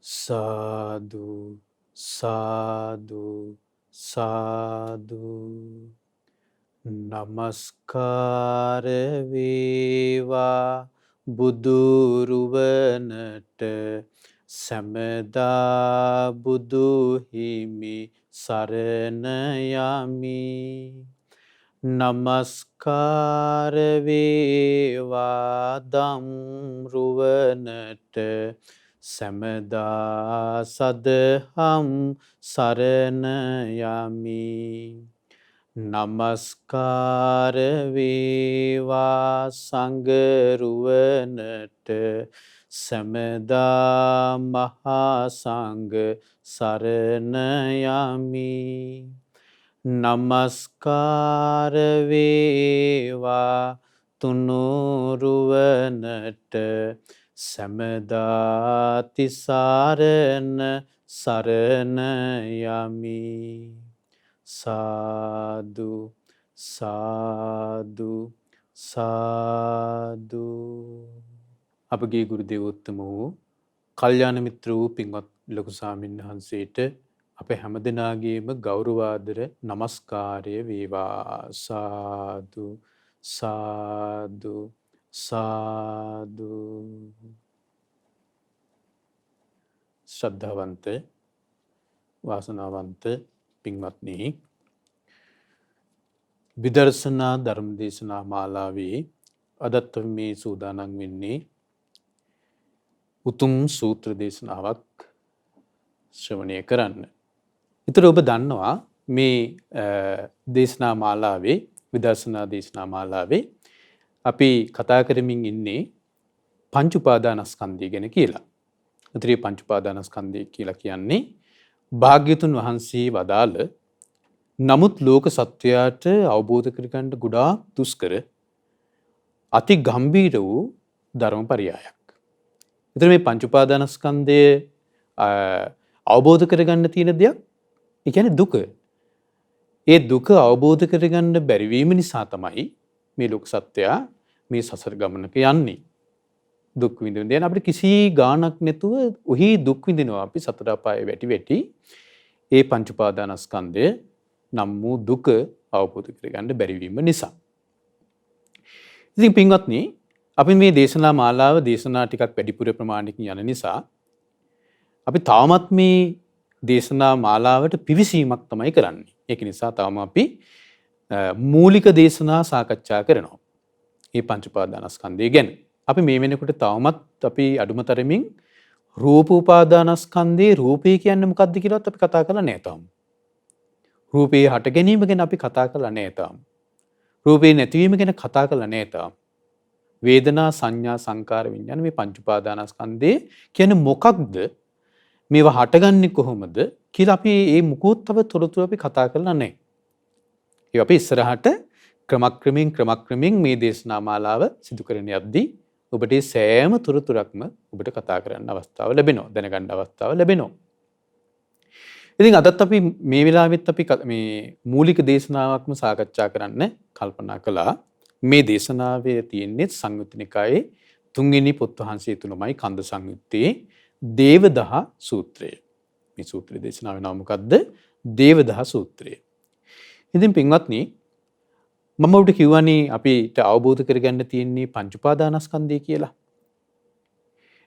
සාදු සාදු සාදු නමස්කාර වේවා බුදුරුවනට සැමදා බුදු හිමි සරණ යමි. නමස්කාර වේවා දම්රුවනට සැමදා සදහම් සරණ යමි. නමස්කාර වේවා සංඝරුවනට සැමදා මහා සංඝ සරණ යමි. නමස්කාර වේවා තුනුරුවනට සැමදා තිසරණ සරණ යමි. සාදු සාදු සාදු. අපගේ ගුරු දේවෝත්තම වූ කල්යාණ මිත්‍ර වූ පින්වත් ලොකු ස්වාමීන් වහන්සේට අපේ හැමදෙනාගේම ගෞරවාදර නමස්කාරය වේවා. සාදු සාදු සාදු. ශ්‍රද්ධාවන්ත වාසනාවන්ත පින්වත්නි, විදර්ශනා ධර්ම දේශනා මාලාවේ අදත් මේ සූදානම් වෙන්නේ උතුම් සූත්‍ර දේශනාවක් ශ්‍රවණය කරන්න. ඊතර ඔබ දන්නවා මේ දේශනා මාලාවේ, විදර්ශනා දේශනා මාලාවේ අපි කතා කරමින් ඉන්නේ පංච උපාදානස්කන්ධය ගැන කියලා. ඊතරේ පංච උපාදානස්කන්ධය කියලා කියන්නේ භාග්‍යතුන් වහන්සේ වදාළ, නමුත් ලෝක සත්වයාට අවබෝධ කරගන්න ගොඩාක් දුෂ්කර අති ගම්බීර වූ ධර්මපරයයක්. ඊතර මේ පංච උපාදානස්කන්ධය අවබෝධ කරගන්න තියෙන දෙයක්, ඒ කියන්නේ දුක. ඒ දුක අවබෝධ කරගන්න බැරි වීම නිසා තමයි මේ ලෝක සත්වයා මේ සසර ගමනක යන්නේ. දුක් විඳින දේ අපිට කිසි ගාණක් නැතුව ඔහි දුක් විඳිනවා අපි සතර අපායේ වැටි වැටි. ඒ පංච උපාදානස්කන්ධය නම් වූ දුක අවබෝධ කරගන්න බැරි වීම නිසා. ඉතින් පින්වත්නි, අපි මේ දේශනා මාලාව දේශනා ටිකක් වැඩිපුර ප්‍රමාණයකින් යන නිසා අපි තාමත් මේ දේශනා මාලාවට පිවිසීමක් තමයි කරන්නේ. ඒක නිසා තාම අපි මූලික දේශනා සාකච්ඡා කරනවා. මේ පංච උපාදානස්කන්ධය ගැන. අපි මේ වෙනකොට තවමත් අපි අඩුම තරමින් රූප උපාදානස්කන්ධයේ රූපය කියන්නේ මොකක්ද කියලාත් අපි කතා කරලා නැහැ තාම. රූපේ හට ගැනීම ගැන අපි කතා කරලා නැහැ තාම. රූපේ නැතිවීම ගැන කතා කරලා නැහැ තාම. වේදනා සංඥා සංකාර විඥාන මේ පංච උපාදානස්කන්ධේ කියන්නේ මොකක්ද? මේවා හටගන්නේ කොහොමද කියලා අපි මේ මුකුත්ව තොරතුරු අපි කතා කරලා නැහැ. ඒ අපි ඉස්සරහට ක්‍රමක්‍රමයෙන් මේ දේශනා මාලාව සිදු කරන යද්දී ඔබට සෑම තොරතුරක්ම ඔබට කතා කරන්න අවස්ථාව ලැබෙනවා, දැනගන්න අවස්ථාව ලැබෙනවා. ඉතින් අදත් අපි මේ වෙලාවෙත් අපි මේ මූලික දේශනාවක්ම සාකච්ඡා කරන්න කල්පනා කළා. මේ දේශනාවේ තියෙන්නේ සංයුත්ත නිකායේ 3 වෙනි පොත් වහන්සේ තුලමයි, කන්ද සංයුත්තේ දේවදහ සූත්‍රය. මේ සූත්‍ර දේශනාවේ නම මොකද්ද? දේවදහ සූත්‍රය. ඉතින් පින්වත්නි, මම ඔබට කියවනේ අපිට අවබෝධ කරගන්න තියෙන්නේ පංච උපාදානස්කන්ධය කියලා.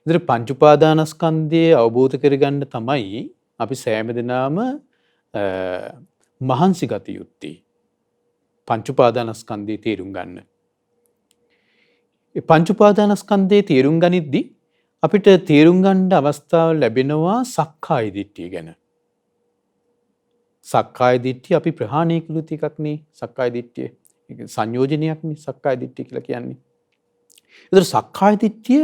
ඉතින් පංච උපාදානස්කන්ධය අවබෝධ කරගන්න තමයි අපි සෑම දිනම මහන්සි ගත යුත්තේ. පංච උපාදානස්කන්ධය තේරුම් ගන්න. ඒ පංච උපාදානස්කන්ධය තේරුම් ගනිද්දී අපිට තේරුම් ගන්න අවස්ථාව ලැබෙනවා සක්කාය දිට්ඨිය ගැන. සක්කාය දිට්ඨිය අපි ප්‍රහාණය කළ යුතු එකක් නේ. සක්කාය දිට්ඨිය ඒක සංයෝජනයක් නේ සක්කාය දිට්ඨිය කියලා කියන්නේ. ඒතර සක්කාය දිට්ඨිය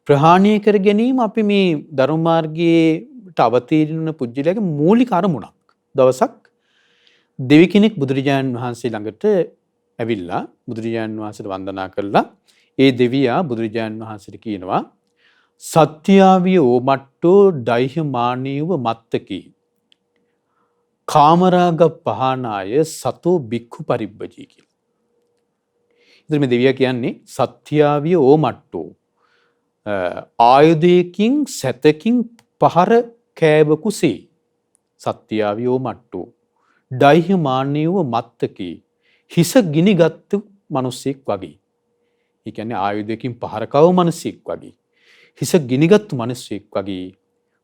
ප්‍රහාණය කර ගැනීම අපි මේ ධර්ම මාර්ගයේට අවතීර්ණ පුජ්‍යලයේ මූලික අරමුණක්. දවසක් දෙවි කෙනෙක් බුදුරජාණන් වහන්සේ ළඟට ඇවිල්ලා බුදුරජාණන් වහන්සේට වන්දනා කළා. ඒ දෙවියා බුදුරජාණන් වහන්සේට කියනවා, සත්‍යාවිය ඕමට්ටෝ දෛහ මානීව මත්තකි කාමරාග පහනාය සතෝ බික්ඛු පරිබ්බජී කියලා. ඉතින් මේ දෙවියා කියන්නේ සත්‍යාවිය ඕමට්ටෝ ආයුධයකින් සැතකින් පහර කෑව කුසේ සත්‍යාවියෝ මට්ටු ඩයිහ මාන්නයව මත්තකී හිස ගිනිගත්තු මිනිසෙක් වගේ. ඒ කියන්නේ ආයුධයකින් පහර කව මිනිසෙක් වගේ. හිස ගිනිගත්තු මිනිසෙක් වගේ.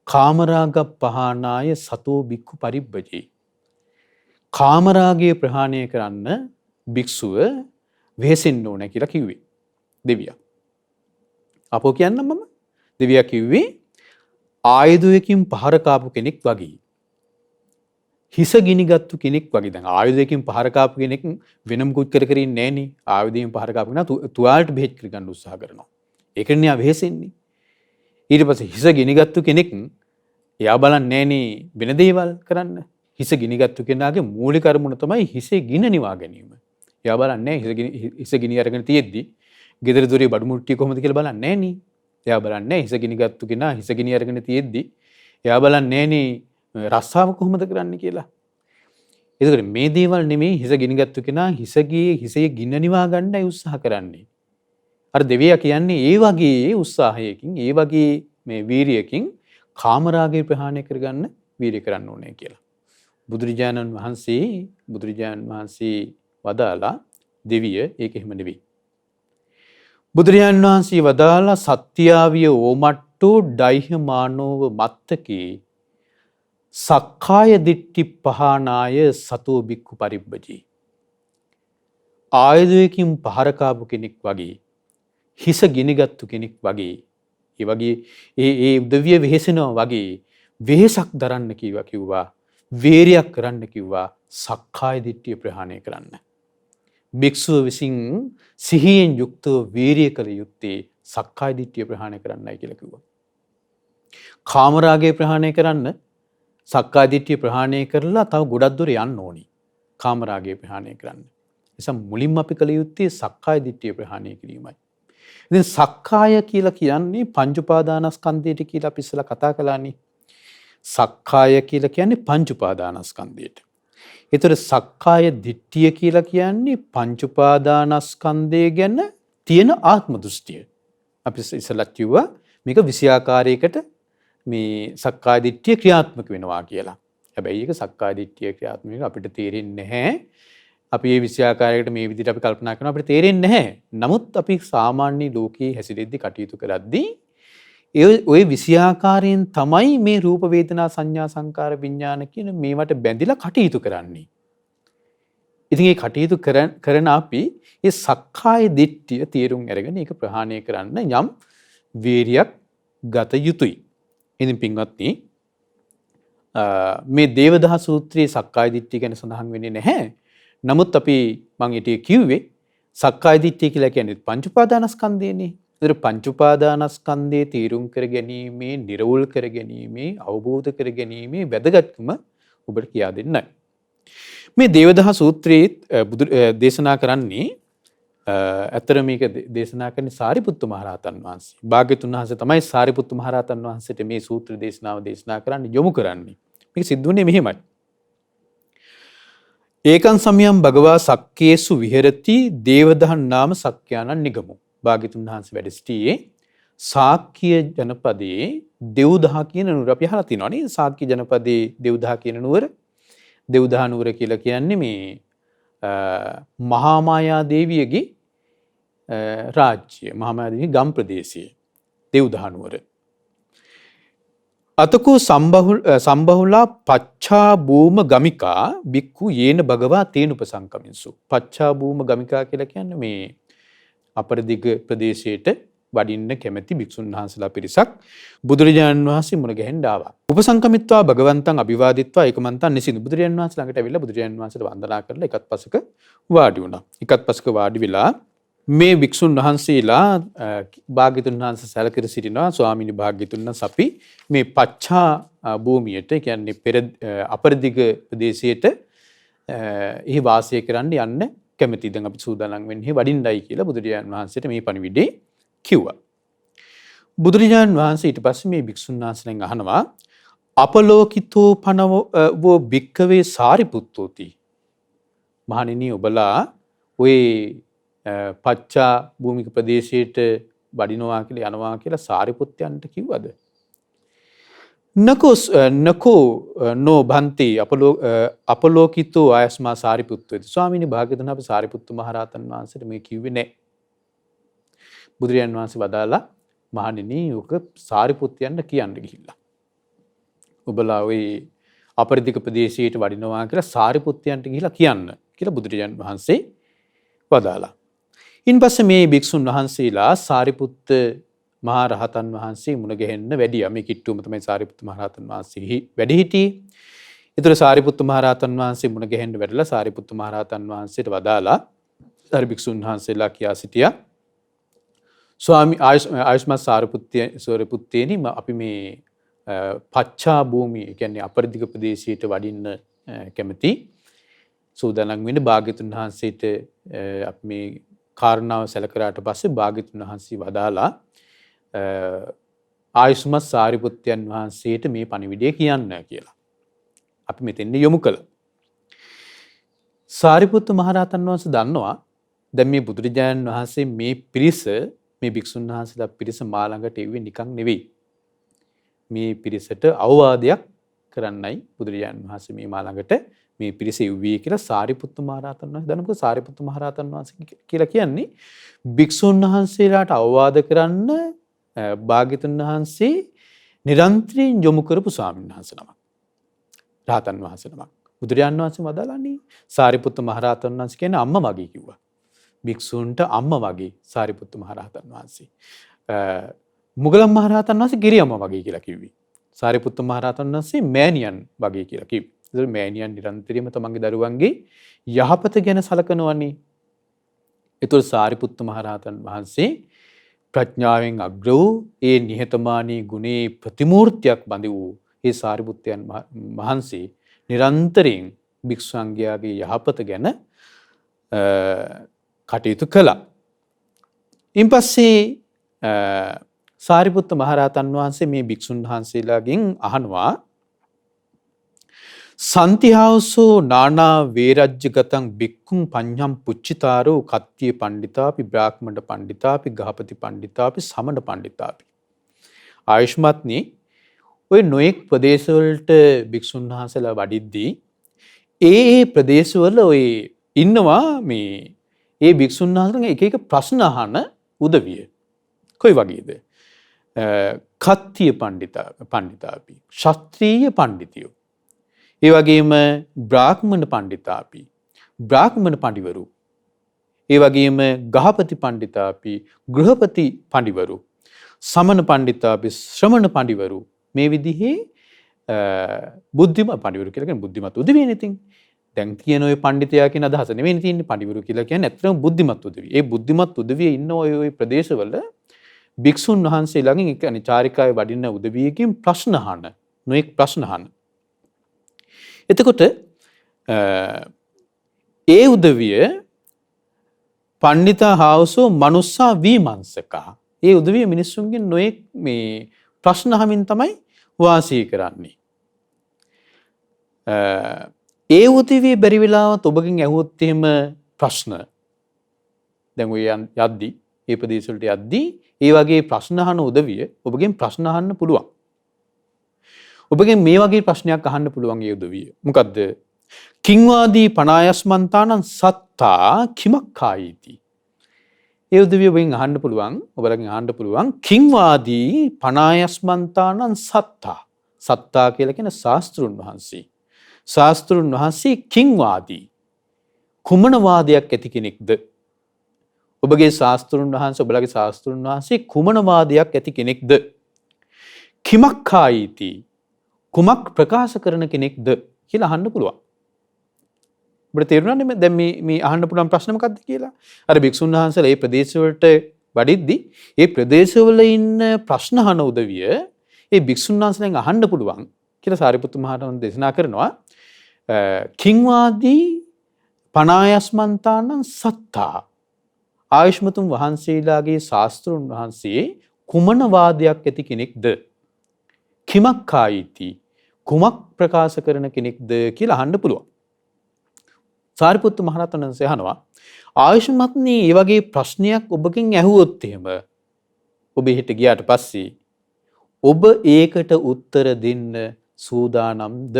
කාමරාග පහනාය සතෝ බික්ඛු පරිබ්බජේ. කාමරාගය ප්‍රහාණය කරන්න භික්ෂුව වෙහෙසෙන්න ඕන කියලා කිව්වේ දෙවියා. අපෝ කියන්නම් මම දෙවියා කිව්වේ ආයුධයකින් පහර කාපු කෙනෙක් වගේ. හිස ගිනිගත්තු කෙනෙක් වගේ. දැන් ආයුධයකින් පහර කාපු කෙනෙක් වෙනම කුච් කර කර ඉන්නේ නැහනේ. ආයුධයෙන් පහර කාපු කෙනා තුවාලට බෙහෙත් කර ගන්න උත්සාහ කරනවා. ඒකනේ ආ වෙහෙසෙන්නේ. ඊට පස්සේ හිස ගිනිගත්තු කෙනෙක් එයා බලන්නේ නැහනේ වෙන දේවල් කරන්න. හිස ගිනිගත්තු කෙනාගේ මූලික අරමුණ තමයි හිසේ ගින නිවා ගැනීම. එයා බලන්නේ හිස ගිනි අරගෙන තියෙද්දි ගෙදර දොරේ බඩු මුට්ටිය කොහොමද කියලා බලන්නේ නැහනේ. එයා බලන්නේ හිස ගිනිගත්තු කෙනා හිස ගිනි අරගෙන තියෙද්දි එයා බලන්නේ නැහනේ රස්සාව කොහොමද කරන්න කියලා. ඒකෝට මේ දේවල් නෙමෙයි හිස ගිනිගත්තු කෙනා හිසේ ගින්න නිවා ගන්නයි උත්සාහ කරන්නේ. අර දෙවියා කියන්නේ ඒ වගේ උත්සාහයකින් ඒ වගේ මේ වීරියකින් කාමරාගය ප්‍රහාණය කරගන්න වීරිය කරන්න ඕනේ කියලා. බුදුරජාණන් වහන්සේ වදාලා දෙවිය ඒක එහෙම නෙවෙයි. බුදුරජාණන් වහන්සේ වදාලා සත්‍යාවිය ඕමට්ටෝ ඩයිහ මානෝව මත්තකේ සක්කාය දිට්ඨි පහනාය සතෝ බික්ඛු පරිබ්බජී. ආයුධයකින් පහර කාපු කෙනෙක් වගේ හිස ගිනිගත්තු කෙනෙක් වගේ ඒ වගේ ඒ උදවිය වෙහෙසෙනවා වගේ වෙහෙසක් දරන්න කිව්වා වේරයක් කරන්න කිව්වා සක්කාය දිට්ඨිය ප්‍රහාණය කරන්න. භික්ෂුව විසින් සිහියෙන් යුක්තව වීරිය කළ යුත්තේ සක්කාය දිට්ඨිය ප්‍රහාණය කරන්නයි කියලා කිව්වා. කාමරාගය ප්‍රහාණය කරන්න සක්කාය දිට්ඨිය ප්‍රහාණය කරලා තව ගොඩක් දුර යන්න ඕනි. කාමරාගය ප්‍රහාණය කරන්න. එසම් මුලින්ම අපි කළ යුත්තේ සක්කාය දිට්ඨිය ප්‍රහාණය කිරීමයි. ඉතින් සක්කාය කියලා කියන්නේ පංච උපාදානස්කන්ධයට කියලා අපි ඉස්සලා කතා කළානේ. සක්කාය කියලා කියන්නේ පංච උපාදානස්කන්ධයට. ඒතර සක්කාය දිට්ඨිය කියලා කියන්නේ පංච උපාදානස්කන්ධය ගැන තියෙන ආත්ම දෘෂ්ටිය. අපි ඉස්සලා කිව්වා මේක විෂයාකාරයකට මේ සක්කාය දිට්ඨිය ක්‍රියාත්මක වෙනවා කියලා. හැබැයි ඒක සක්කාය දිට්ඨිය ක්‍රියාත්මක අපිට තේරෙන්නේ නැහැ. අපි මේ විෂයාකාරයකට මේ විදිහට අපි කල්පනා කරනවා අපිට තේරෙන්නේ නැහැ. නමුත් අපි සාමාන්‍ය ලෝකයේ හැසිරෙද්දී කටයුතු කරද්දී ওই විෂයාකාරයෙන් තමයි මේ රූප වේදනා සංඥා සංකාර විඥාන කියන මේවට බැඳිලා කටයුතු කරන්නේ. ඉතින් මේ කටයුතු කරන අපි මේ සක්කාය දිට්ඨිය තේරුම් අරගෙන ඒක ප්‍රහාණය කරන්න යම් වීරියක් ගත යුතුයි. ඉතින් පින්වත්නි මේ දේවදහ සූත්‍රයේ සක්කාය දිට්ඨිය ගැන සඳහන් වෙන්නේ නැහැ. නමුත් අපි මම ඊට කිව්වේ සක්කාය දිට්ඨිය කියලා කියන්නේ පංච උපාදානස්කන්ධයනේ. ඒතර පංච උපාදානස්කන්ධයේ තීරුම් කර ගැනීමේ, නිර්වෝල් කර ගැනීමේ, අවබෝධ කර ගැනීමේ වැදගත්කම ඔබට කියා දෙන්නයි. මේ දේවදහ සූත්‍රයේ දේශනා කරන්නේ අතර මේක දේශනා කරන්නේ සාරිපුත්තු මහරහතන් වහන්සේ. භාග්‍යතුන් වහන්සේ තමයි සාරිපුත්තු මහරහතන් වහන්සේට මේ සූත්‍ර දේශනාව දේශනා කරන්න යොමු කරන්නේ. මේක සිද්ධුනේ මෙහෙමයි. ඒකං සමයං භගවා සක්කේසු විහෙරති දේවදහන් නාම සක්‍යානං නිගමු. භාග්‍යතුන් වහන්සේ වැඩ සිටියේ සාක්‍ය ජනපදයේ දෙව්දහ කියන නුවර. අපි අහලා තියෙනවා නේද? සාක්‍ය ජනපදයේ දෙව්දහ කියන නුවර. දෙව්දහ නුවර කියලා කියන්නේ මේ මහා මායා දේවියගේ රාජ්‍ය. මහා මායා දේවියගේ ගම් ප්‍රදේශයේ දෙව්දහ නුවර. අතකෝ සම්බහුලා පච්චා භූම ගමිකා බික්ඛු යේන භගවා තේනුපසංකමින්සු. පච්චා භූම ගමිකා කියලා කියන්නේ මේ අපරදිග ප්‍රදේශයට වඩින්න කැමැති භික්ෂුන් වහන්සේලා පිරිසක් බුදුරජාණන් වහන්සේ මුණ ගැහෙන්න ආවා. උපසංකමිත්වා භගවන්තං අභිවාදිත්වා ඒකමන්තං නිසින්දු. බුදුරජාණන් වහන්සේ ළඟට ඇවිල්ලා බුදුරජාණන් වහන්සේට වන්දනා කරලා එකත් පසක වාඩි වුණා. එකත් පසක වාඩි වෙලා මේ භික්ෂුන් වහන්සේලා භාග්‍යතුන් වහන්සේ සැලකර සිටිනවා. ස්වාමීනි භාග්‍යතුන් වහන්සේ අපි මේ පච්චා භූමියට කියන්නේ පෙර අපරදිග ප්‍රදේශයට එහි වාසය කරන්න යන්න කැමැති. දැන් අපි සූදානම් වෙන්නේ වඩින්නයි කියලා බුදුරජාණන් වහන්සේට මේ පණිවිඩේ කිව්වා. බුදුරජාණන් වහන්සේ ඊට පස්සේ මේ භික්ෂුන් වහන්සේගෙන් අහනවා අපලෝකිතෝ පනවෝ භික්ඛවේ සාරිපුත්තෝති. මහණෙනි ඔබලා ඔය පච්චා භූමික ප්‍රදේශයට වඩිනවා කියලා යනවා කියලා සාරිපුත්තයන්ට කිව්වද? නකෝ නෝ භන්ති අපලෝකිතෝ ආයස්මා සාරිපුත්තු. ස්වාමීනි භාග්‍යවතුන් වහන්සේ සාරිපුත්තු මහරහතන් වහන්සේට මේ කිව්වේ නැහැ. බුදුරජාන් වහන්සේ වදාලා මහණෙනි ඔක සාරිපුත්යන්ට කියන්න ගිහිල්ලා. ඔබලා ওই අපරිදික ප්‍රදේශයට වඩිනවා කියලා සාරිපුත්යන්ට ගිහිල්ලා කියන්න කියලා බුදුරජාන් වහන්සේ වදාලා. ඉන්පස්සේ මේ භික්ෂුන් වහන්සේලා සාරිපුත්ත මහ රහතන් වහන්සේ මුණ ගැහෙන්න වැඩියා. මේ කිට්ටුවම තමයි සාරිපුත්ත මහ රහතන් වහන්සේ වැඩි හිටියේ. ඒතර සාරිපුත්ත මහ රහතන් වහන්සේ මුණ ගැහෙන්න වැඩලා සාරිපුත්ත මහ රහතන් වහන්සේට වදාලා සාරි භික්ෂුන් වහන්සේලා කියා සිටියා. ස්වාමී ආයුෂ්මත් සාරිපුත්තේනි අපි මේ පච්චා භූමිය කියන්නේ අපරිදික ප්‍රදේශයට වඩින්න කැමති. සූදානම් වෙන්න භාග්‍යතුන් වහන්සේට අපි මේ කාරණාව සැලකලාට පස්සේ භාග්‍යතුන් වහන්සේ වදාලා ආයුෂ්මත් සාරිපුත්තයන් වහන්සේට මේ පණිවිඩය කියන්න කියලා. අපි මෙතෙන් යොමු කළා. සාරිපුත්ත මහරහතන් වහන්සේ දන්නවා දැන් මේ බුදුරජාණන් වහන්සේ මේ පිරිස මේ භික්ෂුන් වහන්සේලා පිරිස මා ළඟට එව්වේ නිකන් නෙවෙයි. මේ පිරිසට අවවාදයක් කරන්නයි බුදුරජාණන් වහන්සේ මේ මා ළඟට මේ පිරිස එව්වේ කියලා සාරිපුත්ත මහරහතන් වහන්සේ දන්නකොට සාරිපුත්ත මහරහතන් වහන්සේ කියලා කියන්නේ භික්ෂුන් වහන්සේලාට අවවාද කරන්න භාග්‍යවතුන් වහන්සේ නිරන්තරයෙන් යොමු කරපු ස්වාමීන් වහන්සේ නමක්. රහතන් වහන්සේ නමක්. බුදුරජාණන් වහන්සේ වදාළානේ සාරිපුත්ත මහරහතන් වහන්සේ කියන්නේ අම්මා වගේ කිව්වා. භික්ෂූන්ට අම්මා වගේ සාරිපුත්ත මහරහතන් වහන්සේ. මුගලන් මහරහතන් වහන්සේ ගිරියම්මා වගේ කියලා කිව්වේ. සාරිපුත්ත මහරහතන් වහන්සේ මෑණියන් වගේ කියලා කිව්වේ. ඒතර මෑණියන් නිරන්තරයෙන්ම තමන්ගේ දරුවන්ගේ යහපත ගැන සලකනවනේ. ඒතර සාරිපුත්ත මහරහතන් වහන්සේ ප්‍රඥාවෙන් අග්‍ර වූ ඒ නිහතමානී ගුණේ ප්‍රතිමූර්තියක් බඳ වූ ඒ සාරිපුත්තයන් වහන්සේ නිරන්තරයෙන් භික්ෂුන්ගයාගේ යහපත ගැන කටයුතු කළා. ඉන්පස්සේ සාරිපුත්ත මහරහතන් වහන්සේ මේ භික්ෂුන් වහන්සේලාගෙන් අහනවා සන්තිහාවසෝ නානා වේරජ්‍යගතං බික්කුම් පඤ්ඤම් පුච්චිතාරෝ කත්තිය පණ්ඩිතාපි බ්‍රාහ්මණ පණ්ඩිතාපි ගහපති පණ්ඩිතාපි සමන පණ්ඩිතාපි. ආයුෂ්මත්නි ඔය නොඑක් ප්‍රදේශවලට භික්ෂුන් වහන්සේලා වඩිද්දී ඒ ප්‍රදේශවල ඔය ඉන්නවා මේ ඒ භික්ෂුන් වහන්සේලාගේ එක එක ප්‍රශ්න අහන උදවිය. කොයි වගේද? කත්තිය පණ්ඩිතාපි ශාස්ත්‍රීය පණ්ඩිතයෝ. ඒ වගේම බ්‍රාහ්මණ පණ්ඩිතාපි බ්‍රාහ්මණ පඬිවරු. ඒ වගේම ගහපති පණ්ඩිතාපි ගෘහපති පඬිවරු. සමන පණ්ඩිතාපි ශ්‍රමණ පඬිවරු. මේ විදිහේ බුද්ධිමත් පඬිවරු කියලා කියන්නේ බුද්ධිමත් උදවියනේ. ඉතින් දැන් කියන ඔය පඬිතයා කියන අදහස නෙවෙයි තියෙන්නේ. පඬිවරු කියලා කියන්නේ ඇත්තටම බුද්ධිමත් උදවිය. ඒ බුද්ධිමත් උදවිය ඉන්න ඔය ප්‍රදේශවල භික්ෂුන් වහන්සේ ළඟින් ඒ කියන්නේ චාරිකාවේ වඩින උදවියකින් ප්‍රශ්න අහන නොඑක් ප්‍රශ්න අහන. එතකොට ඒ උදවිය පණ්ඩිතා හාවසෝ මනුස්සා වීමංසකා. ඒ උදවිය මිනිස්සුන්ගෙන් නොඑක් මේ ප්‍රශ්න අහමින් තමයි වාසය කරන්නේ. ඒ උදවිය බැරි වෙලාවත් ඔබගෙන් ඇහුවොත් එහෙම ප්‍රශ්න දැන් ඔය යද්දි ඒ ප්‍රදේශ වලට යද්දි ඒ වගේ ප්‍රශ්න අහන උදවිය ඔබගෙන් ප්‍රශ්න අහන්න පුළුවන්. ඔබගෙන් මේ වගේ ප්‍රශ්නයක් අහන්න පුළුවන් ඒ උදවිය. මොකද්ද? කිංවාදී පනායස්මන්තානං සත්තා කිමක්ඛායිති. ඒ උදවිය ඔබෙන් අහන්න පුළුවන්, ඔබලගෙන් අහන්න පුළුවන් කිංවාදී පනායස්මන්තානං සත්තා. සත්තා කියලා කියන ශාස්ත්‍රුන් වහන්සේ. ශාස්ත්‍රුන් වහන්සේ කිංවාදී කුමන වාදයක් ඇති කෙනෙක්ද? ඔබගේ ශාස්ත්‍රුන් වහන්සේ ඔබලගේ ශාස්ත්‍රුන් වහන්සේ කුමන වාදයක් ඇති කෙනෙක්ද? කිමක්ඛායිති කුමක් ප්‍රකාශ කරන කෙනෙක්ද කියලා අහන්න පුළුවන්. ඔබට තේරුණානේ දැන් මේ අහන්න පුළුවන් ප්‍රශ්න මොකක්ද කියලා? අර භික්ෂුන් වහන්සේලා මේ ප්‍රදේශවලට වඩිද්දි ඒ ප්‍රදේශවල ඉන්න ප්‍රශ්න අහන උදවිය ඒ භික්ෂුන් වහන්සේලාගෙන් අහන්න පුළුවන් කියලා සාරිපුත්තු මහ රහතන් දේශනා කරනවා. කිංවාදී පනායස්මන්තානං සත්තා. ආයුෂ්මතුන් වහන්සේලාගේ ශාස්ත්‍රුන් වහන්සේ කුමන වාදයක් ඇති කෙනෙක්ද? කිමක්ඛායිති කුමක් ප්‍රකාශ කරන කෙනෙක්ද කියලා අහන්න පුළුවන්. සාරිපුත්තු මහ රහතන් වහන්සේ අහනවා ආයුෂ්මත්නි මේ වගේ ප්‍රශ්නයක් ඔබගෙන් ඇහුවොත් එහෙම ඔබ එහෙට ගියාට පස්සේ ඔබ ඒකට උත්තර දෙන්න සූදානම්ද?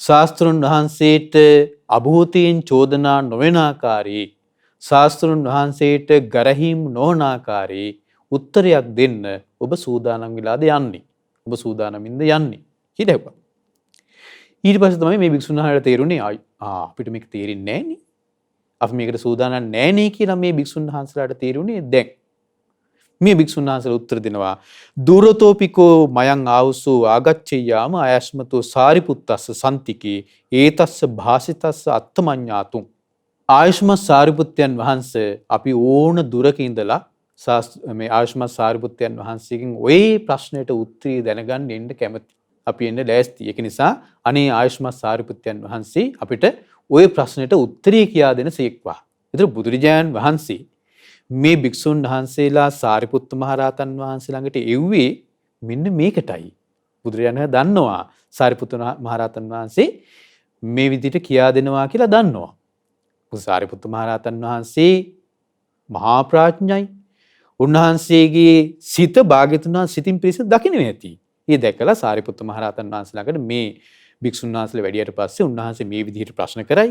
ශාස්ත්‍රුන් වහන්සේට අභූතයෙන් චෝදනා නොවන ආකාරයේ, ශාස්ත්‍රුන් වහන්සේට ගරහීම් නොවන ආකාරයේ උත්තරයක් දෙන්න ඔබ සූදානම් වෙලාද යන්නේ? ඔබ සූදානමින්ද යන්නේ කියලා හෙව්වා. ඊට පස්සේ තමයි මේ භික්ෂුන් වහන්සේට තේරුනේ අපිට මේක තේරෙන්නේ නැහැ නේ. අපි මේකට සූදානම් නැහැ නේ කියලා මේ භික්ෂුන් වහන්සේලාට තේරුනේ දැන්. මේ භික්ෂුන් වහන්සේලා උත්තර දෙනවා දුරතෝපිකෝ මයං ආවුසෝ ආගච්ඡේයාම ආයස්මතෝ සාරිපුත්තස්ස සම්තිකේ ඒතස්ස භාසිතස්ස අත්තමඤ්ඤාතුං. ආයුෂ්මත් සාරිපුත්තයන් වහන්සේ අපි ඕන දුරක ඉඳලා මේ ආයුෂ්මත් සාරිපුත්තයන් වහන්සේගෙන් ওই ප්‍රශ්නෙට උත්තරය දැනගන්න එන්න කැමති. අපි එන්න ලෑස්ති. ඒක නිසා අනේ ආයුෂ්මත් සාරිපුත්තයන් වහන්සේ අපිට ওই ප්‍රශ්නෙට උත්තරය කියා දෙන සීක්වා. ඒතර බුදුරජාණන් වහන්සේ මේ භික්ෂුන් වහන්සේලා සාරිපුත්ත මහරහතන් වහන්සේ ළඟට එව්වේ මෙන්න මේකටයි. බුදුරජාණන් දන්නවා සාරිපුත්ත මහරහතන් වහන්සේ මේ විදිහට කියා දෙනවා කියලා දන්නවා. සාරිපුත්ත මහරහතන් වහන්සේ මහා ප්‍රඥයි. උන්වහන්සේගේ සිත භාග්‍යතුන් වහන්සේ සිතින් පිරිසිදු දකින්නේ නැති. ඒ දැකලා සාරිපුත්ත මහරහතන් වහන්සේ ළඟට මේ භික්ෂුන් වහන්සේලා වැඩියට පස්සේ උන්වහන්සේ මේ විදිහට ප්‍රශ්න කරයි.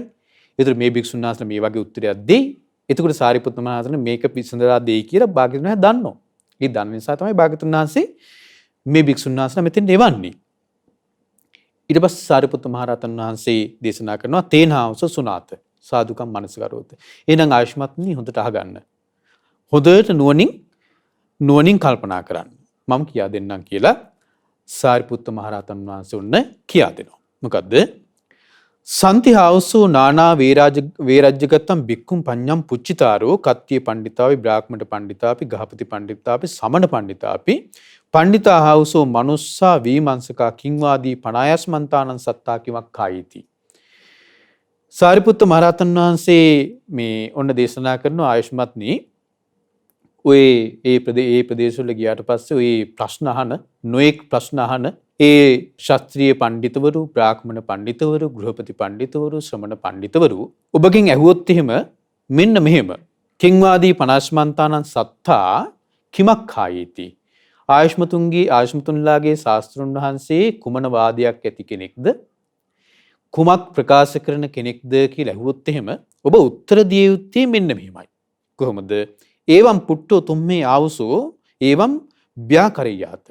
ඒතර මේ භික්ෂුන් වහන්සේලා මේ වගේ උත්තරයක් දෙයි. එතකොට සාරිපුත්ත මහ රහතන් මේක පිසඳලා දෙයි කියලා භාග්‍යවතුන් වහන්සේ දන්නවා. ඒ දන්න නිසා තමයි භාග්‍යවතුන් වහන්සේ මේ භික්ෂුන් වහන්සේලා මෙතෙන් එවන්නේ. ඊට පස්සේ සාරිපුත්ත මහ රහතන් වහන්සේ දේශනා කරනවා තේනාවස සුනාත සාදුකම් මනසකරෝත. එහෙනම් ආයුෂ්මත්නි හොඳට අහගන්න. හොඳට නුවණින් කල්පනා කරන්න. මම කියා දෙන්නම් කියලා සාරිපුත්ත මහ රහතන් වහන්සේ උන්න කියා දෙනවා. මොකද්ද? සන්තිහාවසෝ නානා වේරජ්‍යගතම් බික්කුම් පඤ්ඤම් පුච්චිතාරෝ කත්තිය පණ්ඩිතාවි බ්‍රාහ්මණ පණ්ඩිතාපි ගහපති පණ්ඩිතාපි සමන පණ්ඩිතාපි පණ්ඩිතාහාවසෝ මනුස්සා වීමංසකා කිංවාදී පනායස්මන්තානං සත්තා කිමක් කායිති. සාරිපුත්ත මහරහතන් වහන්සේ මේ ඔන්න දේශනා කරන ආයුෂ්මත්නි ඔය ඒ ප්‍රදේශවල ගියාට පස්සේ ඔය ප්‍රශ්න අහන නොඑක් ප්‍රශ්න අහන ඒ ශාස්ත්‍රීය පඬිතුවරු, බ්‍රාහ්මණ පඬිතුවරු, ගෘහපති පඬිතුවරු, ශ්‍රමණ පඬිතුවරු ඔබගෙන් ඇහුවොත් එහෙම මෙන්න මෙහෙම කිංවාදී 50මන්තානං සත්තා කිමක් කායේති. ආයුෂ්මතුන්ලාගේ ශාස්ත්‍රුන් වහන්සේ කුමන වාදයක් ඇති කෙනෙක්ද? කුමක් ප්‍රකාශ කරන කෙනෙක්ද කියලා ඇහුවොත් එහෙම ඔබ උත්තර දිය යුත්තේ මෙන්න මෙහෙමයි. කොහොමද? ඒවම් පුට්ටෝ තුම්මේ ආවසෝ ඒවම් ව්‍යාකරියාත.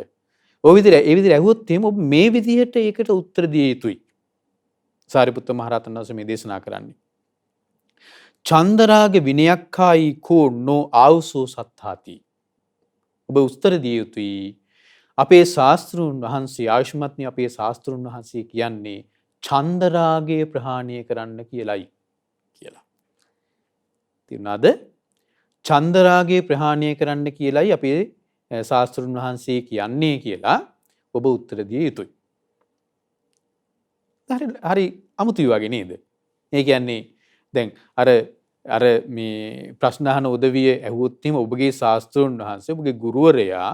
ඒ විදිහට ඇහුවොත් එහෙම ඔබ මේ විදිහට ඒකට උත්තර දිය යුතුයි. සාරිපුත්ත මහ රහතන් වහන්සේ මේ දේශනා කරන්නේ. චන්දරාග විනයක්ඛායි කෝ නෝ ආවසෝ සත්තාති. ඔබ උත්තර දිය යුතුයි. අපේ ශාස්ත්‍රුන් වහන්සේ ආයුෂ්මත්නි අපේ ශාස්ත්‍රුන් වහන්සේ කියන්නේ චන්දරාගය ප්‍රහාණය කරන්න කියලයි කියලා. තේරුණාද? චන්දරාගය ප්‍රහාණය කරන්න කියලයි අපේ ශාස්ත්‍රුන් වහන්සේ කියන්නේ කියලා ඔබ උත්තර දිය යුතුයි. හරි අමුතුයි වගේ නේද? ඒ කියන්නේ දැන් අර මේ ප්‍රශ්න අහන උදවිය ඇහුවොත් එහෙම ඔබගේ ශාස්ත්‍රුන් වහන්සේ ඔබගේ ගුරුවරයා